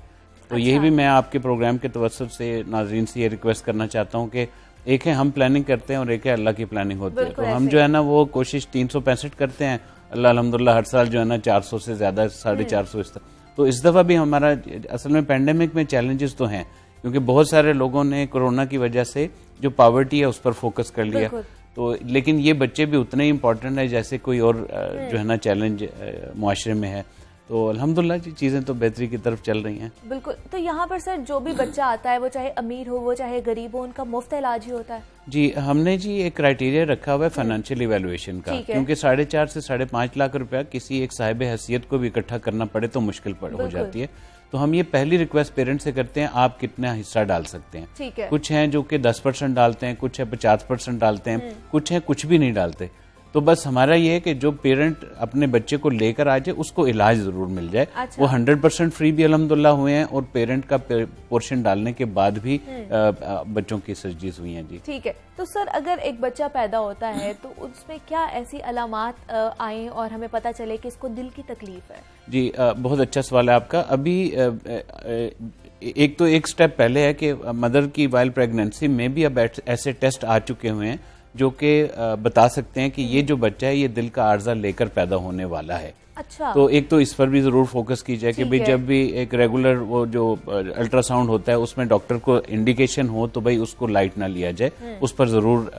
C: तो यही भी मैं आपके प्रोग्राम के तवज्जुह से नाज़रीन से ये रिक्वेस्ट करना चाहता हूँ कि एक है हम प्लानिंग करते हैं और एक है अल्लाह की प्लानिंग होती है। तो हम जो है ना वो कोशिश 365 करते हैं, अल्लाह अल्हम्दुलिल्लाह हर साल जो है ना 400 से ज्यादा 450 इस तरह। तो इस दफा भी हमारा असल में पैंडेमिक में चैलेंजेस तो हैं, क्योंकि बहुत सारे लोगों ने कोरोना की वजह से जो पॉवर्टी है उस पर फोकस कर लिया। तो लेकिन ये बच्चे भी उतने ही इम्पोर्टेंट है जैसे कोई और जो है ना चैलेंज मुआशरे में है। तो अल्हम्दुलिल्लाह जी चीज़ें तो बेहतरी की तरफ चल रही हैं।
A: बिल्कुल। तो यहाँ पर सर जो भी बच्चा आता है, वो चाहे अमीर हो वो चाहे गरीब हो, उनका मुफ्त इलाज ही होता है?
C: जी हमने जी एक क्राइटेरिया रखा हुआ है फाइनेंशियल इवैल्यूएशन का, क्योंकि 4.5 से 5.5 लाख रुपया किसी एक साहिब हैसियत को भी इकट्ठा करना पड़े तो मुश्किल हो जाती है। तो हम ये पहली रिक्वेस्ट पेरेंट्स से करते हैं, आप कितना हिस्सा डाल सकते हैं।
A: ठीक है।
C: कुछ हैं जो कि 10% डालते हैं, कुछ है 50% डालते हैं, कुछ है कुछ भी नहीं डालते। तो बस हमारा ये है कि जो पेरेंट अपने बच्चे को लेकर आ जाए उसको इलाज जरूर मिल जाए।
A: अच्छा।
C: वो 100% फ्री भी अल्हम्दुलिल्लाह हुए हैं और पेरेंट का पोर्शन डालने के बाद भी बच्चों की सर्जरीज हुई हैं जी।
A: ठीक है। तो सर अगर एक बच्चा पैदा होता है तो उसमें क्या ऐसी अलामात आए और हमें पता चले कि इसको दिल की तकलीफ है?
C: जी बहुत अच्छा सवाल है आपका। अभी एक तो एक स्टेप पहले है कि मदर की वाइल प्रेगनेंसी में भी अब ऐसे टेस्ट आ चुके हुए हैं जो कि बता सकते हैं कि ये जो बच्चा है ये दिल का आर्जा लेकर पैदा होने वाला है।
A: अच्छा।
C: तो एक तो इस पर भी जरूर फोकस की जाए कि भाई जब भी एक रेगुलर वो जो अल्ट्रासाउंड होता है उसमें डॉक्टर को इंडिकेशन हो तो भाई उसको लाइट ना लिया जाए, उस पर जरूर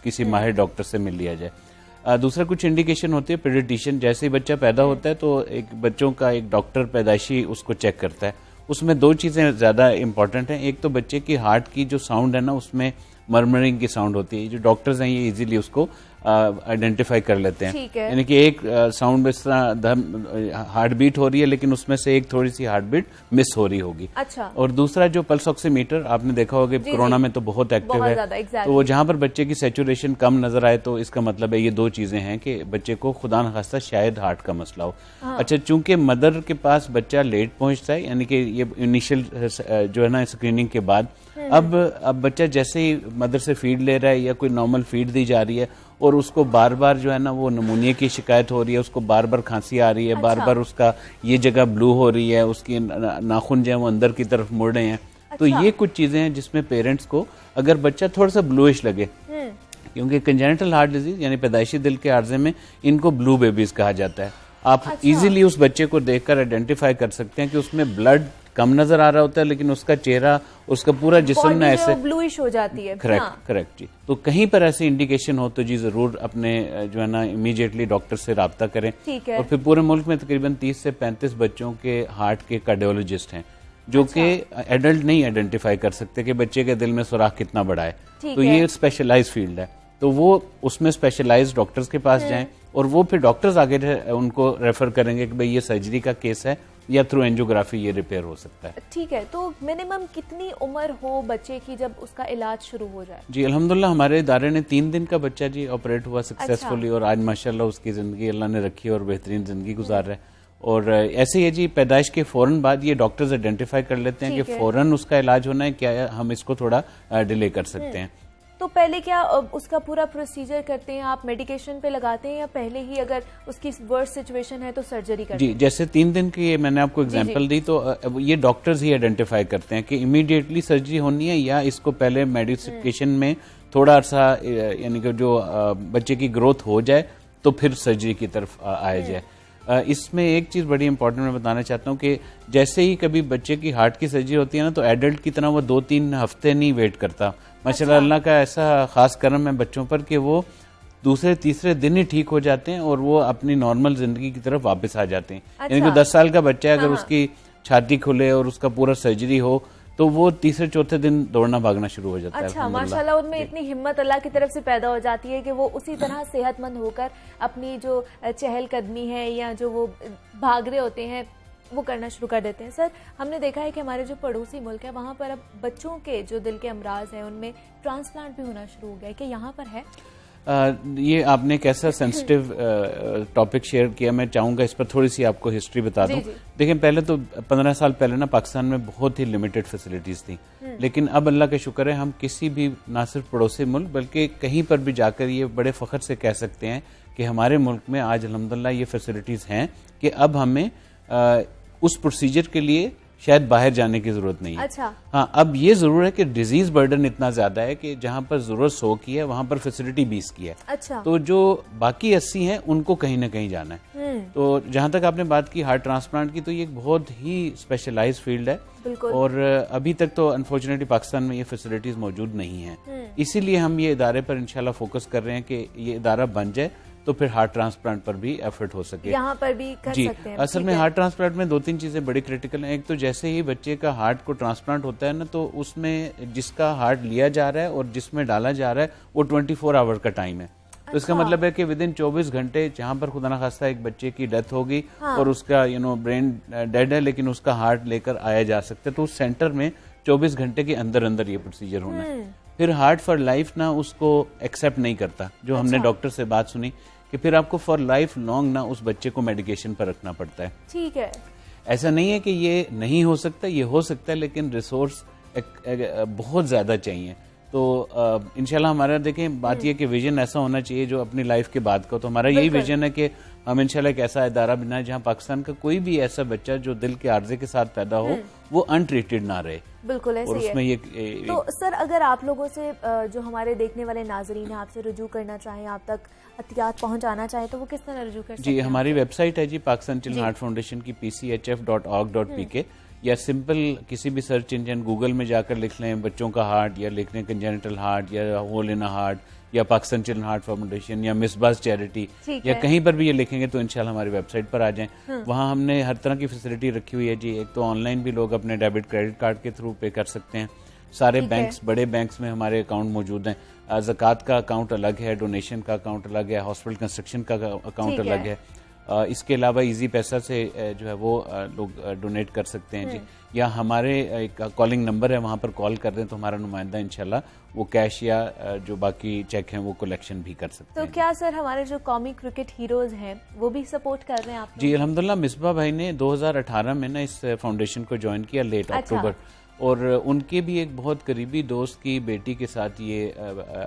C: किसी माहिर डॉक्टर से मिल लिया जाए। दूसरा कुछ इंडिकेशन होती है पीडियाट्रिशियन, जैसे ही बच्चा पैदा होता है तो एक बच्चों का एक डॉक्टर पैदाइशी उसको चेक करता है। उसमें 2 चीजें ज्यादा इंपॉर्टेंट हैं। एक तो बच्चे की हार्ट की जो साउंड है ना उसमें मर्मरिंग की साउंड होती है, जो डॉक्टर्स हैं ये इजीली उसको आइडेंटिफाई कर लेते हैं। यानी कि एक साउंड इस तरह हार्ट बीट हो रही है लेकिन उसमें से एक थोड़ी सी हार्ट बीट मिस हो रही होगी।
A: अच्छा।
C: और दूसरा जो पल्स ऑक्सीमीटर आपने देखा होगा कोरोना में तो बहुत एक्टिव है, तो वो जहां पर बच्चे की सैचुरेशन कम नजर आए तो इसका मतलब है ये 2 चीजें हैं कि बच्चे को खुदा न खास्ता शायद हार्ट का मसला हो। अच्छा, चूंकि मदर के पास बच्चा लेट पहुंचता है, यानी कि ये इनिशियल जो है ना स्क्रीनिंग के बाद, अब बच्चा जैसे ही मदर से फीड ले रहा है या कोई नॉर्मल फीड दी जा रही है और उसको बार बार जो है ना वो नमूनिया की शिकायत हो रही है, उसको बार बार खांसी आ रही है, बार बार उसका ये जगह ब्लू हो रही है, उसकी नाखून जो है वो अंदर की तरफ मुड़ रहे हैं। तो ये कुछ चीजें हैं जिसमें पेरेंट्स को अगर बच्चा थोड़ा सा ब्लूइश लगे, क्योंकि कंजेनिटल हार्ट डिजीज यानी पैदाइशी दिल के आर्जे में इनको ब्लू बेबीज कहा जाता है। आप इजीली उस बच्चे को देखकर आइडेंटिफाई कर सकते हैं कि उसमें ब्लड कम नजर आ रहा होता है लेकिन उसका चेहरा, उसका पूरा जिस्म ना ऐसे
A: ब्लूइश हो जाती है।
C: करेक्ट जी। तो कहीं पर ऐसी इंडिकेशन हो तो जी जरूर अपने जो है ना इमीडिएटली डॉक्टर से राब्ता करें। और फिर पूरे मुल्क में तकरीबन 30 से 35 बच्चों के हार्ट के कार्डियोलॉजिस्ट हैं जो कि एडल्ट नहीं आइडेंटिफाई कर सकते कि बच्चे के दिल में सुराख कितना बड़ा है। तो ये स्पेशलाइज फील्ड है, तो वो उसमें स्पेशलाइज डॉक्टर्स के पास जाएं और वो फिर डॉक्टर्स आगे उनको रेफर करेंगे कि भाई ये सर्जरी का केस है या थ्रू एंजियोग्राफी ये रिपेयर हो सकता है।
A: ठीक है। तो मिनिमम कितनी उम्र हो बच्चे की जब उसका इलाज शुरू हो जाए?
C: जी अल्हम्दुलिल्लाह हमारे इदारे ने 3 दिन का बच्चा जी ऑपरेट हुआ सक्सेसफुली। और आज माशाल्लाह उसकी जिंदगी अल्लाह ने रखी और बेहतरीन जिंदगी गुजार रहा है। और ऐसे ही है जी, पैदाइश के फौरन बाद ये डॉक्टर्स आइडेंटिफाई कर लेते हैं कि फौरन उसका इलाज होना है, क्या हम इसको थोड़ा डिले कर सकते हैं।
A: तो पहले क्या उसका पूरा प्रोसीजर करते हैं आप, मेडिकेशन पे लगाते हैं, या पहले ही अगर उसकी वर्स्ट सिचुएशन है तो सर्जरी करते हैं?
C: जी, जैसे 3 दिन की मैंने आपको एग्जांपल दी, तो ये डॉक्टर्स ही आइडेंटिफाई करते हैं कि इमीडिएटली सर्जरी होनी है या इसको पहले मेडिकेशन में थोड़ा अर्सा यानी कि जो बच्चे की ग्रोथ हो जाए तो फिर सर्जरी की तरफ आया जाए। इसमें एक चीज़ बड़ी इंपॉर्टेंट मैं बताना चाहता हूँ कि जैसे ही कभी बच्चे की हार्ट की सर्जरी होती है ना, तो एडल्ट की तरह वो 2-3 हफ्ते नहीं वेट करता। माशाल्लाह, अल्लाह का ऐसा खास करम है बच्चों पर कि वो दूसरे-तीसरे दिन ही ठीक हो जाते हैं और वो अपनी नॉर्मल जिंदगी की तरफ वापस आ जाते हैं। यानी कि 10 साल का बच्चा है, अगर उसकी छाती खुले और उसका पूरा सर्जरी हो तो वो तीसरे-चौथे दिन दौड़ना भागना शुरू हो जाता है।
A: अच्छा, माशाल्लाह, उनमें इतनी हिम्मत अल्लाह की तरफ से पैदा हो जाती है कि वो उसी तरह सेहतमंद होकर अपनी जो चहलकदमी है या जो वो भाग रहे होते हैं वो करना शुरू कर देते हैं। सर, हमने देखा है कि हमारे जो पड़ोसी मुल्क है वहाँ पर अब बच्चों के जो दिल के अमराज हैं उनमें ट्रांसप्लांट भी होना शुरू हो गया है, क्या यहाँ पर है?
C: ये आपने कैसा सेंसिटिव टॉपिक शेयर किया, मैं चाहूँगा इस पर थोड़ी सी आपको हिस्ट्री बता दूं। देखिए, पहले तो 15 साल पहले ना पाकिस्तान में बहुत ही लिमिटेड फैसिलिटीज़ थी, लेकिन अब अल्लाह के शुक्र है हम किसी भी ना सिर्फ पड़ोसी मुल्क बल्कि कहीं पर भी जाकर ये बड़े फ़ख्र से कह सकते हैं कि हमारे मुल्क में आज अल्हम्दुलिल्लाह ये फैसिलिटीज़ हैं कि अब हमें उस प्रोसीजर के लिए शायद बाहर जाने की जरूरत नहीं है।
A: अच्छा।
C: हाँ, अब ये जरूर है कि डिजीज बर्डन इतना ज्यादा है कि जहां पर जरूरत 100 की है वहां पर फैसिलिटी 20 की है।
A: अच्छा।
C: तो जो बाकी 80 हैं उनको कहीं ना कहीं जाना है। तो जहां तक आपने बात की हार्ट ट्रांसप्लांट की, तो ये एक बहुत ही स्पेशलाइज्ड फील्ड है और अभी तक तो अनफॉर्चुनेटली पाकिस्तान में ये फैसिलिटीज मौजूद नहीं है। इसीलिए हम ये इदारे पर इंशाल्लाह फोकस कर रहे हैं कि ये इदारा बन जाए तो फिर हार्ट ट्रांसप्लांट पर भी एफर्ट हो सके।
A: यहाँ पर भी कर सकते हैं।
C: असल में हार्ट ट्रांसप्लांट में 2-3 चीजें बड़ी क्रिटिकल हैं। एक तो जैसे ही बच्चे का हार्ट को ट्रांसप्लांट होता है ना, तो उसमें जिसका हार्ट लिया जा रहा है और जिसमें डाला जा रहा है वो 24 आवर का टाइम है। तो इसका मतलब है कि विदिन 24 घंटे, जहां पर खुदा ना खास्ता एक बच्चे की डेथ होगी और उसका ब्रेन डेड है लेकिन उसका हार्ट लेकर आया जा सकता है, तो उस सेंटर में 24 घंटे के अंदर अंदर ये प्रोसीजर होना है। फिर हार्ट फॉर लाइफ ना उसको एक्सेप्ट नहीं करता, जो हमने डॉक्टर से बात सुनी कि फिर आपको फॉर लाइफ लॉन्ग ना उस बच्चे को मेडिकेशन पर रखना पड़ता है।
A: ठीक है,
C: ऐसा नहीं है कि ये नहीं हो सकता, ये हो सकता है, लेकिन रिसोर्स बहुत ज्यादा चाहिए। तो इंशाल्लाह हमारा देखें बात यह कि विजन ऐसा होना चाहिए जो अपनी लाइफ के बाद का, तो हमारा यही विजन है कि हम इंशाल्लाह एक ऐसा इदारा बनाए जहां पाकिस्तान का कोई भी ऐसा बच्चा जो दिल के आर्जे के साथ पैदा हो वो अनट्रीटेड ना रहे।
A: बिल्कुल ऐसे ही है।
C: ये
A: तो सर, अगर आप लोगों से जो हमारे देखने वाले नाजरीन है आपसे रुजू करना चाहें, आप तक अतियात पहुंचाना चाहें, तो वो किस तरह रुजू कर सकते हैं?
C: जी, हमारी वेबसाइट है जी पाकिस्तान चिल्ड्रन हार्ट फाउंडेशन की pchf.org.pk, या सिंपल किसी भी सर्च इंजन गूगल में जाकर लिख लें बच्चों का हार्ट, या लिख लें कंजेनिटल हार्ट या होल इन हार्ट या पाकिस्तान चिल्ड्रन हार्ट फाउंडेशन या मिसबाज चैरिटी, या कहीं पर भी ये लिखेंगे तो इंशाल्लाह हमारी वेबसाइट पर आ जाएं। वहाँ हमने हर तरह की फैसिलिटी रखी हुई है जी। एक तो ऑनलाइन भी लोग अपने डेबिट क्रेडिट कार्ड के थ्रू पे कर सकते हैं। सारे बैंक्स, बड़े बैंक्स में हमारे अकाउंट मौजूद हैं। ज़कात का अकाउंट अलग है, डोनेशन का अकाउंट अलग है, हॉस्पिटल कंस्ट्रक्शन का अकाउंट अलग है। इसके अलावा इजी पैसा से जो है वो लोग डोनेट कर सकते हैं जी। या हमारे एक कॉलिंग नंबर है, वहाँ पर कॉल कर दें तो हमारा नुमाइंदा इंशाल्लाह वो कैश या जो बाकी चेक हैं वो कलेक्शन भी कर सकते हैं।
A: तो क्या सर हमारे जो कौमी क्रिकेट हीरोज हैं वो भी सपोर्ट कर रहे हैं आप?
C: जी अल्हम्दुलिल्लाह, मिसबा भाई ने 2018 में ना इस फाउंडेशन को ज्वाइन किया, लेट अक्टूबर, और उनके भी एक बहुत करीबी दोस्त की बेटी के साथ ये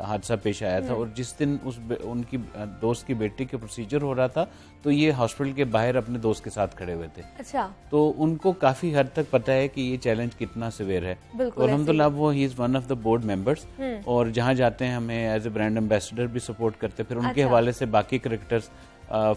C: हादसा पेश आया था। और जिस दिन उनकी दोस्त की बेटी के प्रोसीजर हो रहा था तो ये हॉस्पिटल के बाहर अपने दोस्त के साथ खड़े हुए थे।
A: अच्छा।
C: तो उनको काफी हद तक पता है कि ये चैलेंज कितना सिवियर है। और अल्हम्दुलिल्लाह वो he is one of the board members, और जहाँ जाते हैं हमें एज ए ब्रांड एम्बेसडर भी सपोर्ट करते हैं। फिर उनके हवाले से बाकी क्रिकेटर्स,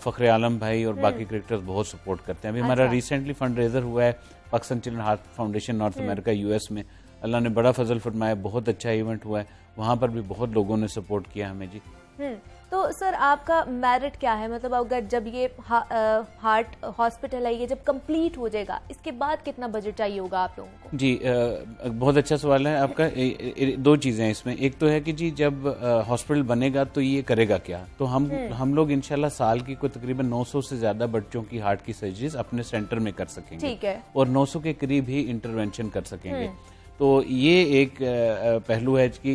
C: फखरे आलम भाई और बाकी क्रिकेटर्स बहुत सपोर्ट करते हैं। अभी हमारा रिसेंटली फंड रेजर हुआ है Pakistan children heart foundation north America US में, अल्लाह ने बड़ा फजल फरमाया, बहुत अच्छा इवेंट हुआ है, वहाँ पर भी बहुत लोगों ने सपोर्ट किया हमें जी।
A: तो सर आपका मेरिट क्या है, मतलब अगर जब ये हार्ट हॉस्पिटल है ये जब कंप्लीट हो जाएगा इसके बाद कितना बजट चाहिए होगा आप लोगों को? जी
C: बहुत अच्छा सवाल है आपका। दो चीजें हैं इसमें। एक तो है कि जी जब हॉस्पिटल बनेगा तो ये करेगा क्या, तो हम लोग इंशाल्लाह साल की कोई तकरीबन 900 से ज्यादा बच्चों की हार्ट की सर्जरीज अपने सेंटर में कर सकेंगे।
A: ठीक है।
C: और 900 के करीब ही इंटरवेंशन कर सकेंगे। तो ये एक पहलू है कि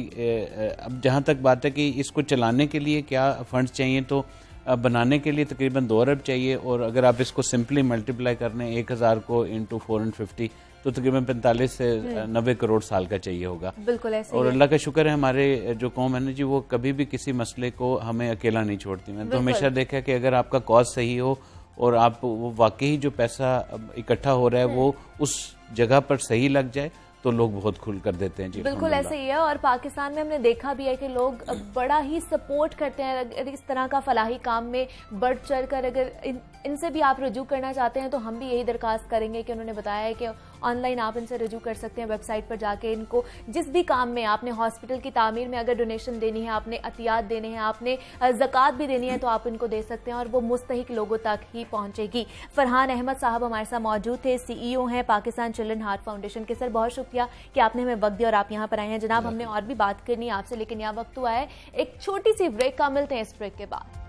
C: अब जहाँ तक बात है कि इसको चलाने के लिए क्या फंड्स चाहिए, तो बनाने के लिए तकरीबन 2 अरब चाहिए, और अगर आप इसको सिंपली मल्टीप्लाई करने 1000 को इंटू 450 तो तकरीबन 45 से 90 करोड़ साल का चाहिए होगा।
A: बिल्कुल ऐसे
C: और अल्लाह का शुक्र है हमारे जो कौम है ना जी, वो कभी भी किसी मसले को हमें अकेला नहीं छोड़ती। मैंने तो हमेशा देखा कि अगर आपका कॉज सही हो और आप वो वाकई जो पैसा इकट्ठा हो रहा है वो उस जगह पर सही लग जाए तो लोग बहुत खुल कर देते हैं जी।
A: बिल्कुल ऐसे ही है, और पाकिस्तान में हमने देखा भी है कि लोग बड़ा ही सपोर्ट करते हैं। अगर इस तरह का फलाही काम में बढ़ चढ़ कर अगर इनसे भी आप रजू करना चाहते हैं तो हम भी यही दरखास्त करेंगे कि उन्होंने बताया है कि ऑनलाइन आप इनसे रजू कर सकते हैं, वेबसाइट पर जाके इनको जिस भी काम में आपने हॉस्पिटल की तामीर में अगर डोनेशन देनी है, आपने अतियात देने हैं, आपने ज़कात भी देनी है तो आप इनको दे सकते हैं और वो मुस्तहिक लोगों तक ही पहुंचेगी। फरहान अहमद साहब हमारे साथ मौजूद थे, CEO हैं पाकिस्तान चिल्ड्रन हार्ट फाउंडेशन के। सर बहुत शुक्रिया कि आपने हमें वक्त दिया और आप यहाँ पर आए हैं। जनाब हमने और भी बात करनी है आपसे, लेकिन यहाँ वक्त हुआ है एक छोटी सी ब्रेक का, मिलते हैं इस ब्रेक के बाद।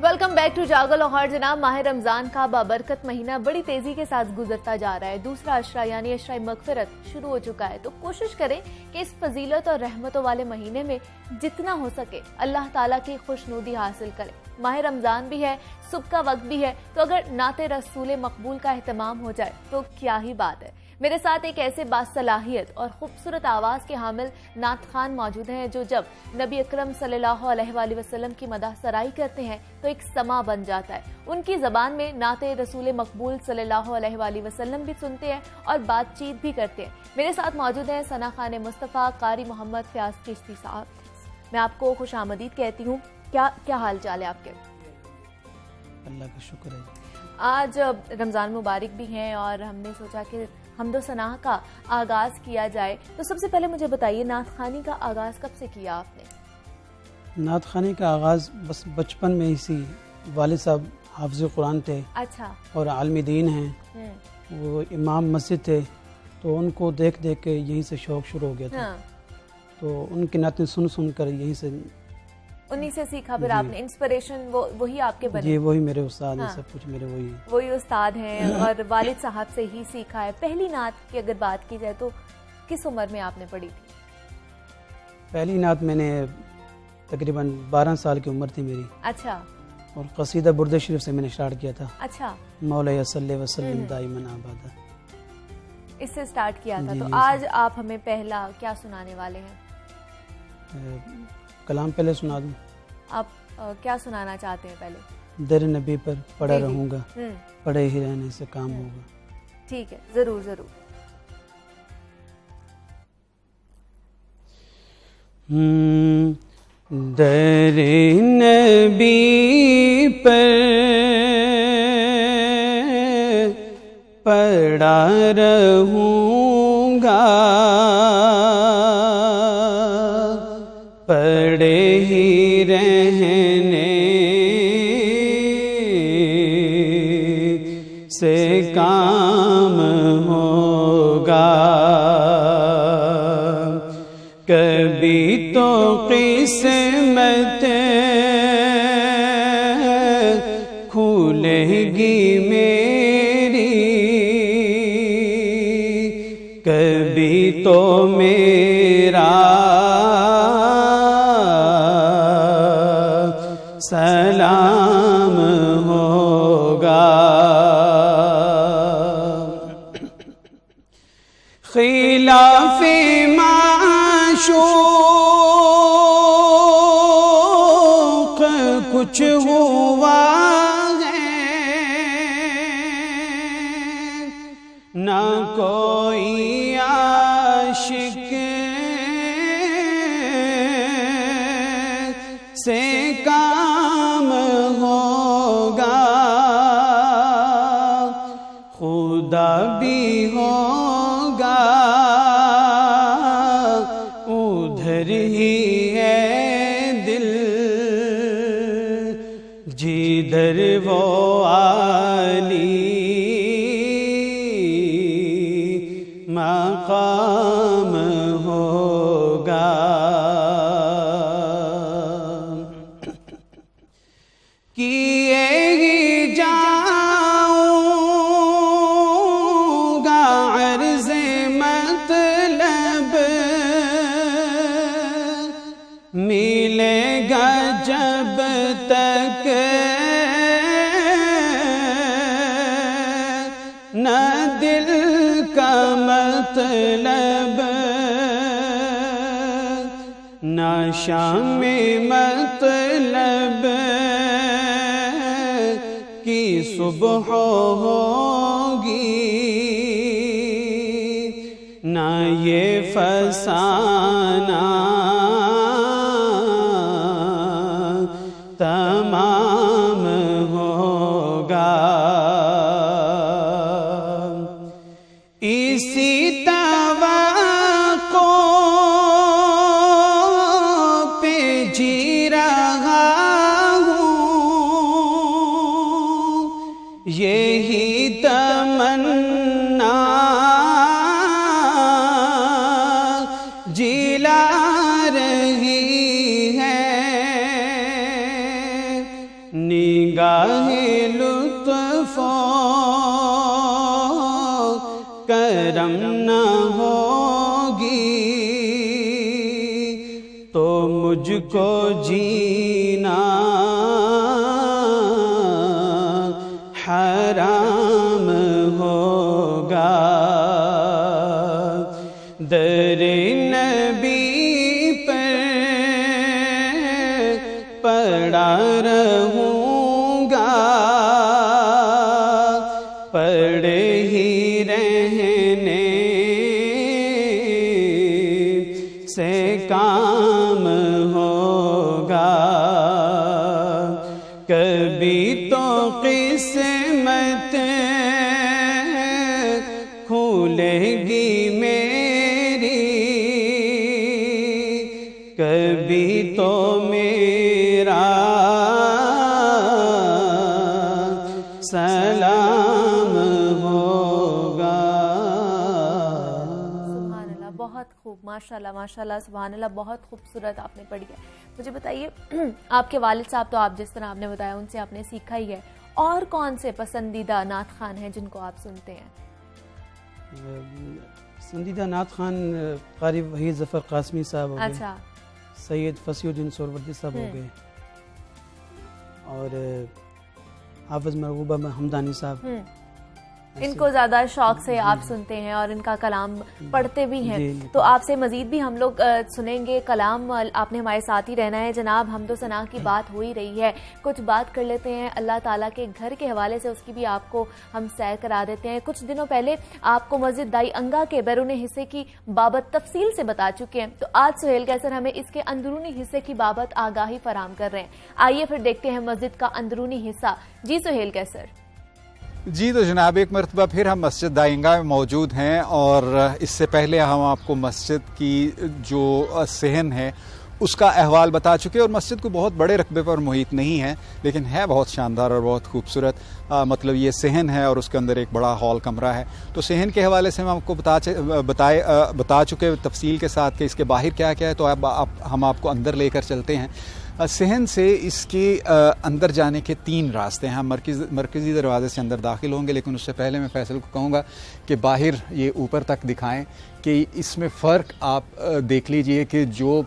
A: वेलकम बैक टू जागो लाहौर। जनाब माह रमजान का बाबरकत महीना बड़ी तेजी के साथ गुजरता जा रहा है। दूसरा अशरा यानी अशरा मगफिरत शुरू हो चुका है, तो कोशिश करें कि इस फजीलत और रहमतों वाले महीने में जितना हो सके अल्लाह ताला की खुशनुदी हासिल करें। माह रमजान भी है, सुबह का वक्त भी है, तो अगर नाते रसूल मकबूल का एहतमाम हो जाए तो क्या ही बात है। मेरे साथ एक ऐसे बासलाहियत और खूबसूरत आवाज़ के हामिल नात खान मौजूद हैं जो जब नबी अकरम सल्लल्लाहु अलैहि वसल्लम की मदह सराई करते हैं तो एक समा बन जाता है। उनकी ज़बान में नाते रसूल मकबूल सल्लल्लाहु अलैहि वसल्लम भी सुनते हैं और बातचीत भी करते हैं। मेरे साथ मौजूद हैं सना खान मुस्तफ़ा, कारी मोहम्मद फ़याज़ चिश्ती साहब। मैं आपको खुश आमदीद कहती हूँ। क्या हाल चाल है आपके?
D: अल्लाह का शुक्र है।
A: आज रमज़ान मुबारक भी हैं और हमने सोचा कि हमदो सनाह का आगाज़ किया जाए। तो सबसे पहले मुझे बताइए, नात खानी का आगाज़ कब से किया आपने?
D: नात खानी का आगाज़ बस बचपन में ही सी। वालिद साहब हाफ़िज़ कुरान थे।
A: अच्छा।
D: और आलिम दीन हैं, वो इमाम मस्जिद थे, तो उनको देख देख के यहीं से शौक़ शुरू हो गया था।
A: हाँ।
D: तो उनकी नातें सुन कर यहीं से
A: उन्हीं से सीखा। फिर आपने इंस्पिरेशन वही आपके बने?
D: जी वही मेरे उस्ताद हैं।
A: हाँ।
D: सब कुछ मेरे
A: वही उस्ताद हैं और वालिद साहब से ही सीखा है। पहली नात की अगर बात की जाए तो किस उम्र में आपने पढ़ी थी?
D: पहली नात मैंने तकरीबन 12 साल की उम्र थी मेरी।
A: अच्छा।
D: और कसीदा बुर्द शरीफ से मैंने स्टार्ट किया था।
A: अच्छा।
D: मौला सल्ले वसल्लिम दाइमन आबादा,
A: इससे स्टार्ट किया था। तो आज आप हमें पहला क्या सुनाने वाले हैं?
D: कलाम पहले सुना दूं?
A: आप क्या सुनाना चाहते हैं पहले?
D: दर नबी पर पड़ा
A: जी, जी।
D: रहूंगा, पड़े ही रहने से काम होगा।
A: ठीक है, जरूर जरूर।
D: दर नबी पर पड़ा रहूंगा, पड़े ही रहने से काम होगा। कभी तो किस्मत खुलेगी मेरी, कभी तो मेरा सलाम होगा। खिलाफे माशूक कुछ हुआ है, ना कोई आशिक से काम होगा। खुदा भी होगा उधर ही है दिल, जिधर वो आली मकाम होगा। मिलेगा जब तक न दिल का मतलब, न शाम मतलब की सुबह होगी, न ये फसाना तमाम होगा। इसी तवक्को पे जी रहा हूँ, यही तमन्ना जिला रही है, निगाहे लुत्फ़ो करम न होगी तो मुझको जीना हराम होगा। दरे नबी पर पड़ा रहूँगा, पड़े ही रहने से काम होगा। कभी तो किस्मत खुलेगी मेरी, कभी तो मेरा सलाम होगा।
A: सुभान अल्लाह, बहुत खूब, माशाल्लाह माशाल्लाह, सुभान अल्लाह, बहुत खूबसूरत आपने पढ़ी है। मुझे बताइए, आपके वालिद साहब तो आप जिस तरह आपने बताया उनसे आपने सीखा ही है, और कौन से पसंदीदा नात खान हैं जिनको आप सुनते हैं?
D: पसंदीदा नात खान क़ारी वहीद ज़फ़र क़ासमी साहब हो गए,
A: अच्छा,
D: सैयद फसीउद्दीन सोहरावर्दी साहब हो गए, और हाफ़िज़ महबूबा हमदानी साहब।
A: इनको ज्यादा शौक से आप सुनते हैं और इनका कलाम पढ़ते भी हैं।
D: जी।
A: तो आपसे मजीद भी हम लोग सुनेंगे कलाम। आपने हमारे साथ ही रहना है जनाब। हम तो सना की बात हो ही रही है, कुछ बात कर लेते हैं अल्लाह ताला के घर के हवाले से, उसकी भी आपको हम सैर करा देते हैं। कुछ दिनों पहले आपको मस्जिद दाई अंगा के बैरून हिस्से की बाबत तफसील से बता चुके हैं, तो आज सुहेल कैसर हमें इसके अंदरूनी हिस्से की बाबत आगाही फराम कर रहे हैं। आइए फिर देखते हैं मस्जिद का अंदरूनी हिस्सा। जी सुहेल कैसर।
E: जी तो जनाब, एक मरतबा फिर हम मस्जिद दाइंगा में मौजूद हैं, और इससे पहले हम आपको मस्जिद की जो सहन है उसका अहवाल बता चुके, और मस्जिद को बहुत बड़े रकबे पर मुहित नहीं है, लेकिन है बहुत शानदार और बहुत खूबसूरत। मतलब ये सहन है और उसके अंदर एक बड़ा हॉल कमरा है। तो सहन के हवाले से हम आपको बता चुके तफसील के साथ कि इसके बाहर क्या क्या है। तो अब हम आपको अंदर लेकर चलते हैं। सहन से इसके अंदर जाने के 3 रास्ते हैं। हम मरकज़ी दरवाज़े से अंदर दाखिल होंगे, लेकिन उससे पहले मैं फैसल को कहूँगा कि बाहर ये ऊपर तक दिखाएं कि इसमें फ़र्क आप देख लीजिए कि जो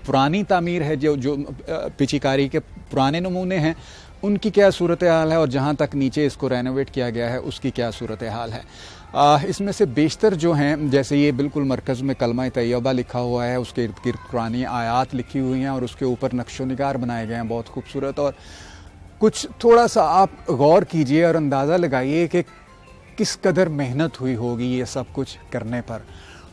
E: पुरानी तामीर है, जो पिचीकारी के पुराने नमूने हैं, उनकी क्या सूरत हाल है, और जहाँ तक नीचे इसको रेनोवेट किया गया है उसकी क्या सूरत हाल है। इसमें से बेशतर जो हैं, जैसे ये बिल्कुल मरकज़ में कलमा तैयबा लिखा हुआ है, उसके इर्द गिर्द कुरानी आयात लिखी हुई हैं, और उसके ऊपर नक्शो निगार बनाए गए हैं बहुत खूबसूरत। और कुछ थोड़ा सा आप गौर कीजिए और अंदाज़ा लगाइए कि किस कदर मेहनत हुई होगी ये सब कुछ करने पर,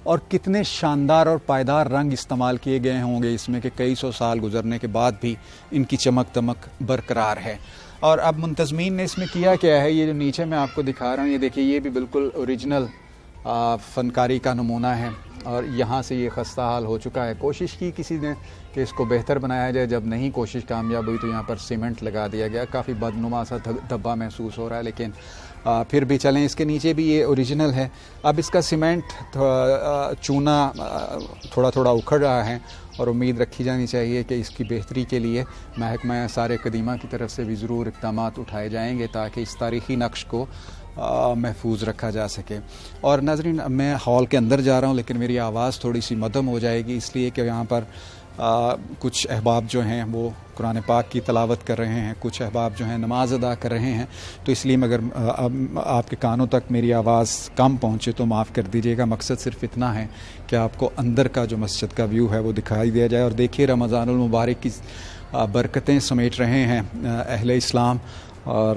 E: और कितने शानदार और पायदार रंग इस्तेमाल किए गए होंगे इसमें कि कई सौ साल गुजरने के बाद भी इनकी चमक दमक बरकरार है। और अब मुंतज़मीन ने इसमें किया क्या है, ये जो नीचे मैं आपको दिखा रहा हूँ, ये देखिए, ये भी बिल्कुल ओरिजिनल फ़नकारी का नमूना है, और यहाँ से ये खस्ता हाल हो चुका है। कोशिश की किसी ने कि इसको बेहतर बनाया जाए, जब नहीं कोशिश कामयाब हुई तो यहाँ पर सीमेंट लगा दिया गया। काफ़ी बदनुमा सा धब्बा महसूस हो रहा है, लेकिन फिर भी चलें। इसके नीचे भी ये ओरिजिनल है। अब इसका सीमेंट चूना थोड़ा थोड़ा उखड़ रहा है, और उम्मीद रखी जानी चाहिए कि इसकी बेहतरी के लिए महकमा सारे कदीमा की तरफ से भी ज़रूर इक़दाम उठाए जाएंगे ताकि इस तारीख़ी नक्श को महफूज रखा जा सके। और नाज़रीन, मैं हॉल के अंदर जा रहा हूँ, लेकिन मेरी आवाज़ थोड़ी सी मध्यम हो जाएगी, इसलिए कि यहाँ पर कुछ अहबाब जो हैं वो कुरान पाक की तलावत कर रहे हैं, कुछ अहबाब जो हैं नमाज अदा कर रहे हैं। तो इसलिए अगर आपके कानों तक मेरी आवाज़ कम पहुँचे तो माफ़ कर दीजिएगा। मकसद सिर्फ इतना है कि आपको अंदर का जो मस्जिद का व्यू है वो दिखाई दिया जाए। और देखिए रमज़ानुल मुबारक की बरकतें समेट रहे हैं अहले इस्लाम और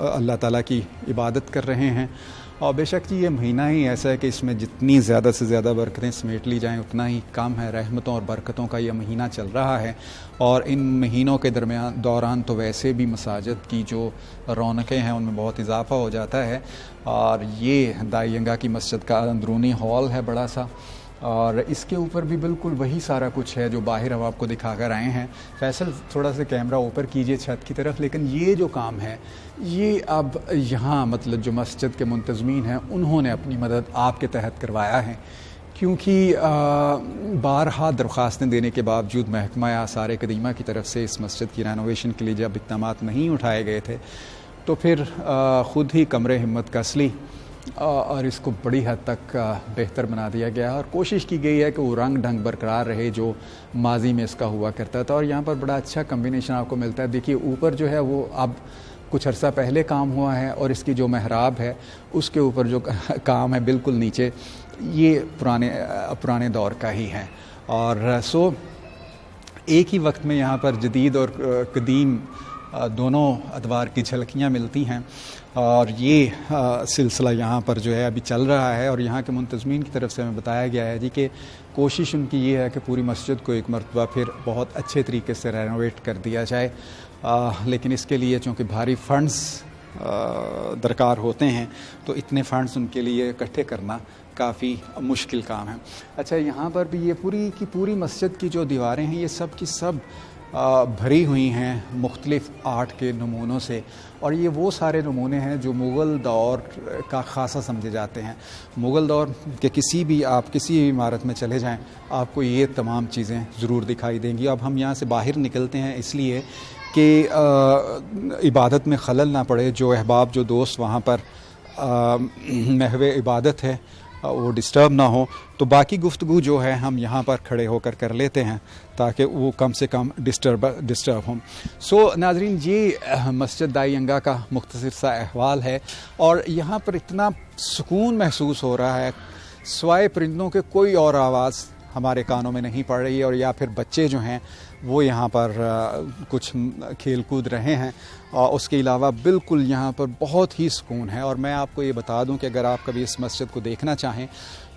E: अल्लाह ताला की इबादत कर रहे हैं। और बेशक जी ये महीना ही ऐसा है कि इसमें जितनी ज़्यादा से ज़्यादा बरकतें समेट ली जाएं उतना ही कम है। रहमतों और बरकतों का ये महीना चल रहा है और इन महीनों के दौरान तो वैसे भी मसाजिद की जो रौनकें हैं उनमें बहुत इजाफा हो जाता है। और ये दाईयंगा की मस्जिद का अंदरूनी हॉल है बड़ा सा, और इसके ऊपर भी बिल्कुल वही सारा कुछ है जो बाहर हम आपको दिखा कर आए हैं। फैसल थोड़ा सा कैमरा ऊपर कीजिए छत की तरफ। लेकिन ये जो काम है ये अब यहाँ मतलब जो मस्जिद के मुंतज़मीन हैं उन्होंने अपनी मदद आपके तहत करवाया है, क्योंकि बारहा दरख्वास्तें देने के बावजूद महकमा आसार कदीमा की तरफ से इस मस्जिद की रेनोवेशन के लिए जब इक़दामात नहीं उठाए गए थे तो फिर ख़ुद ही कमरे हिम्मत कस ली और इसको बड़ी हद तक बेहतर बना दिया गया और कोशिश की गई है कि वो रंग ढंग बरकरार रहे जो माजी में इसका हुआ करता था। और यहाँ पर बड़ा अच्छा कम्बिनेशन आपको मिलता है। देखिए ऊपर जो है वो अब कुछ अर्सा पहले काम हुआ है और इसकी जो महराब है उसके ऊपर जो काम है बिल्कुल नीचे ये पुराने दौर का ही है। और सो एक ही वक्त में यहाँ पर जदीद और कदीम दोनों अदवार की झलकियाँ मिलती हैं और ये सिलसिला यहाँ पर जो है अभी चल रहा है। और यहाँ के मुंतज़मीन की तरफ से हमें बताया गया है जी कि कोशिश उनकी ये है कि पूरी मस्जिद को एक मरतबा फिर बहुत अच्छे तरीके से रेनोवेट कर दिया जाए। लेकिन इसके लिए चूँकि भारी फ़ंड्स दरकार होते हैं तो इतने फ़ंड्स उनके लिए इकट्ठे करना काफ़ी मुश्किल काम है। अच्छा, यहाँ पर भी ये पूरी की पूरी मस्जिद की जो दीवारें हैं ये सब की सब भरी हुई हैं मुख्तलिफ़ आर्ट के नमूनों से। और ये वो सारे नमूने हैं जो मुग़ल दौर का ख़ासा समझे जाते हैं। मुग़ल दौर के किसी भी इमारत में चले जाएं आपको ये तमाम चीज़ें ज़रूर दिखाई देंगी। अब हम यहाँ से बाहर निकलते हैं इसलिए कि इबादत में खलल ना पड़े, जो अहबाब जो दोस्त वहाँ पर महवे इबादत है वो डिस्टर्ब ना हो। तो बाकी गुफ्तगू जो है हम यहाँ पर खड़े होकर कर लेते हैं ताकि वो कम से कम डिस्टर्ब हों। सो नाजरीन, ये मस्जिद दाईयंगा का मुख्तसर सा अहवाल है और यहाँ पर इतना सुकून महसूस हो रहा है, सिवाय परिंदों के कोई और आवाज़ हमारे कानों में नहीं पड़ रही है। और या फिर बच्चे जो हैं वो यहाँ पर कुछ खेल कूद रहे हैं और उसके अलावा बिल्कुल यहाँ पर बहुत ही सुकून है। और मैं आपको ये बता दूं कि अगर आप कभी इस मस्जिद को देखना चाहें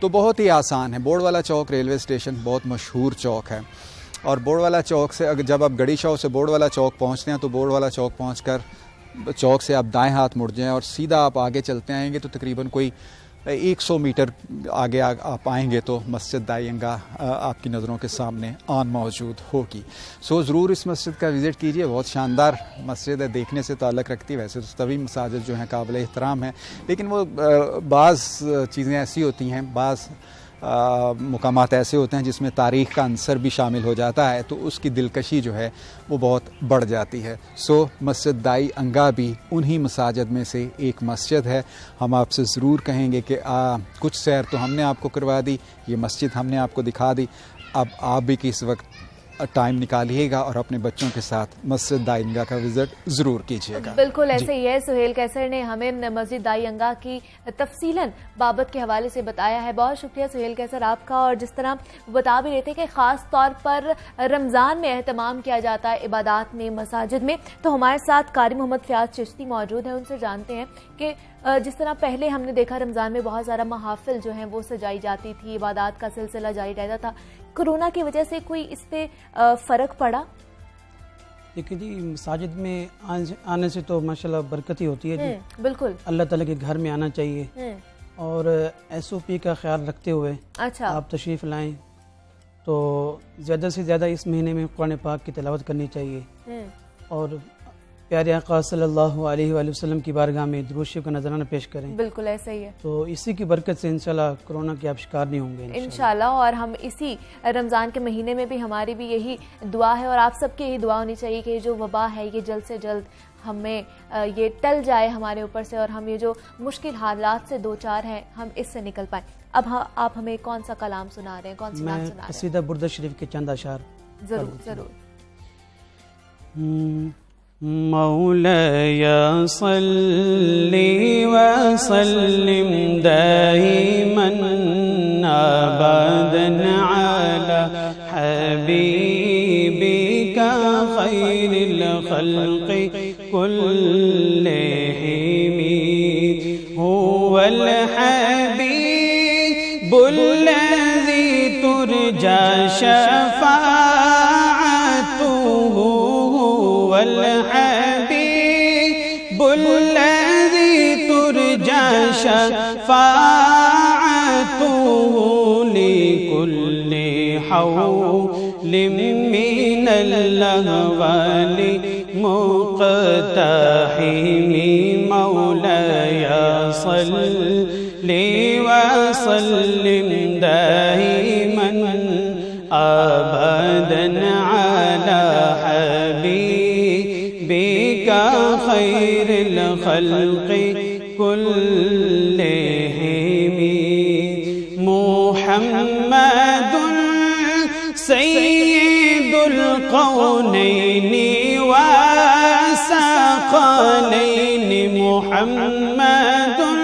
E: तो बहुत ही आसान है। बोर्डवाला चौक रेलवे स्टेशन बहुत मशहूर चौक है और बोर्डवाला चौक से अगर जब आप गड़ी शाह से बोर्डवाला चौक पहुँचते हैं तो बोर्डवाला चौक पहुँचकर चौक से आप दाएँ हाथ मुड़ जाएँ और सीधा आप आगे चलते आएँगे तो तकरीबन कोई 100 मीटर आगे आप आएंगे तो मस्जिद दाईयंगा आपकी नज़रों के सामने आन मौजूद होगी। सो ज़रूर इस मस्जिद का विज़िट कीजिए। बहुत शानदार मस्जिद है, देखने से ताल्लुक़ रखती है। वैसे तो सभी मसाजिद जो हैं काबिल एहतराम हैं, लेकिन वो बाज़ चीज़ें ऐसी होती हैं, बाज़ मुकामात ऐसे होते हैं जिसमें तारीख़ का अंसर भी शामिल हो जाता है तो उसकी दिलकशी जो है वो बहुत बढ़ जाती है। सो मस्जिद दाईयंगा भी उन्हीं मसाजिद में से एक मस्जिद है। हम आपसे ज़रूर कहेंगे कि कुछ सैर तो हमने आपको करवा दी, ये मस्जिद हमने आपको दिखा दी, अब आप भी किस वक्त टाइम निकालिएगा और अपने बच्चों के साथ मस्जिद दाईयंगा का विजिट ज़रूर कीजिएगा।
A: बिल्कुल ऐसे ही है। सुहेल कैसर ने हमें मस्जिद दाईयंगा की तफसीलन बाबत के हवाले से बताया है। बहुत शुक्रिया सुहेल कैसर आपका। और जिस तरह बता भी रहे थे कि ख़ास तौर पर रमज़ान में एहतमाम किया जाता है इबादात में मसाजिद में, तो हमारे साथ कारी मोहम्मद फ़याज़ चिश्ती मौजूद हैं। उनसे जानते हैं कि जिस तरह पहले हमने देखा रमज़ान में बहुत सारा महाफिल जो हैं वो सजाई जाती थी, इबादात का सिलसिला जारी रहता था, कोरोना की वजह से कोई इस पे फ़र्क पड़ा?
D: देखिए जी, मसाजिद में आने से तो माशाल्लाह बरकत ही होती है जी।
A: बिल्कुल,
D: अल्लाह ताला के घर में आना चाहिए और SOP का ख्याल रखते हुए
A: अच्छा
D: आप तशरीफ़ लाएं तो ज़्यादा से ज़्यादा इस महीने में कुरान पाक की तिलावत करनी चाहिए और प्यारे आका सल्लल्लाहु अलैहि वसल्लम की बारगाह में दुरूद शरीफ का नजराना पेश करें।
A: बिल्कुल ऐसा ही है।
D: तो इसी की बरकत से इंशाल्लाह कोरोना के आप शिकार नहीं होंगे
A: इंशाल्लाह। और हम इसी रमज़ान के महीने में भी हमारी भी यही दुआ है और आप सबकी यही दुआ होनी चाहिए कि जो वबा है ये जल्द से जल्द हमें ये टल जाए हमारे ऊपर से और हम ये जो मुश्किल हालात से दो चार हैं हम इससे निकल पाएँ। अब आप हमें कौन सा कलाम सुना रहे हैं, कौन सी नात
D: मैं
A: सुना रहे
D: कसीदा बुर्दा शरीफ के चंद अशार
A: हैं? जरूर जरूर।
D: मौलाया सल्ली व सल्लिम दाइमन अबदन अला हबीबिका खैरिल खल्क़ि कुल्लिहिम हुवल हबीबुल लज़ी तुरजा शफ़ाअतुहु हुवल हबीबुल लज़ी तुरजा शफ़ाअतुहु लिकुल्लि हौलिम मिनल अहवालि मुक़तहिमी मौलाया सल्ली व सल्लिम दाइमन अबदन अला हबीबिका खैरिल खल्क़ि कुल्लिहिम मुहम्मदुन सय्यिदुल कौनैनि व सक़लैनि मुहम्मदुन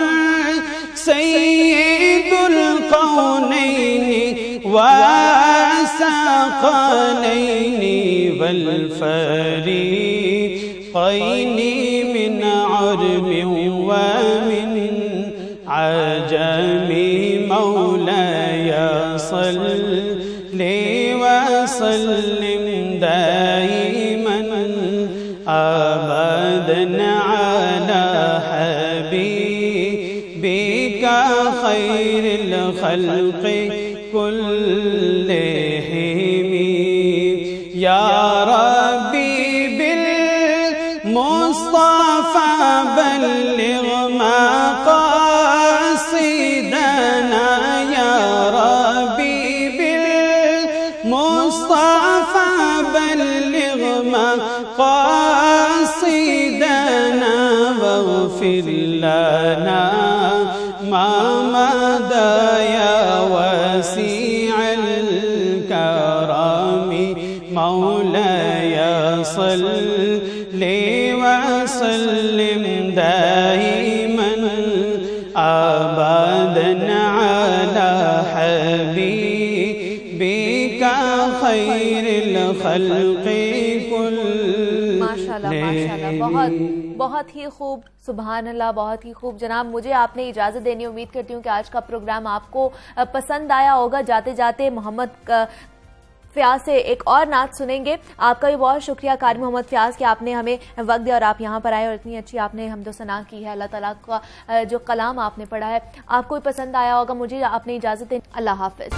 D: सय्यिदुल कौनैनि व सक़लैनि वल फ़रीक़ैनि मिन अरबिन व मिन अजमी मौलाया सल्ली व सल्लिम दाइमन अबदन अला हबीबिका खैरिल खल्क़ि कुल्लिहिम या रब्बी बिल मुस्तफ़ा बल्लिग़ मक़ासिदना या रब्बी बिल मुस्तफ़ा बल्लिग़ मक़ासिदना वग़फ़िर लना मा मदा या वसीअल करम मौलाया सल्ली व सल्लिम दाइमन अबदन अला हबीबिका खैरिल खल्क़ि कुल्लिहिम।
A: माशाल्लाह माशाल्लाह, बहुत ही खूब, सुभान अल्लाह, बहुत ही खूब। जनाब, मुझे आपने इजाज़त देनी, उम्मीद करती हूँ कि आज का प्रोग्राम आपको पसंद आया होगा। जाते जाते मोहम्मद फ़याज़ से एक और नात सुनेंगे। आपका भी बहुत शुक्रिया कारी मोहम्मद फ़याज़ कि आपने हमें वक्त दिया और आप यहाँ पर आए और इतनी अच्छी आपने हमदो सना की है। अल्लाह ताला का जो कलाम आपने पढ़ा है आपको भी पसंद आया होगा। मुझे आपने इजाज़त देनी, अल्लाह हाफ़िज़।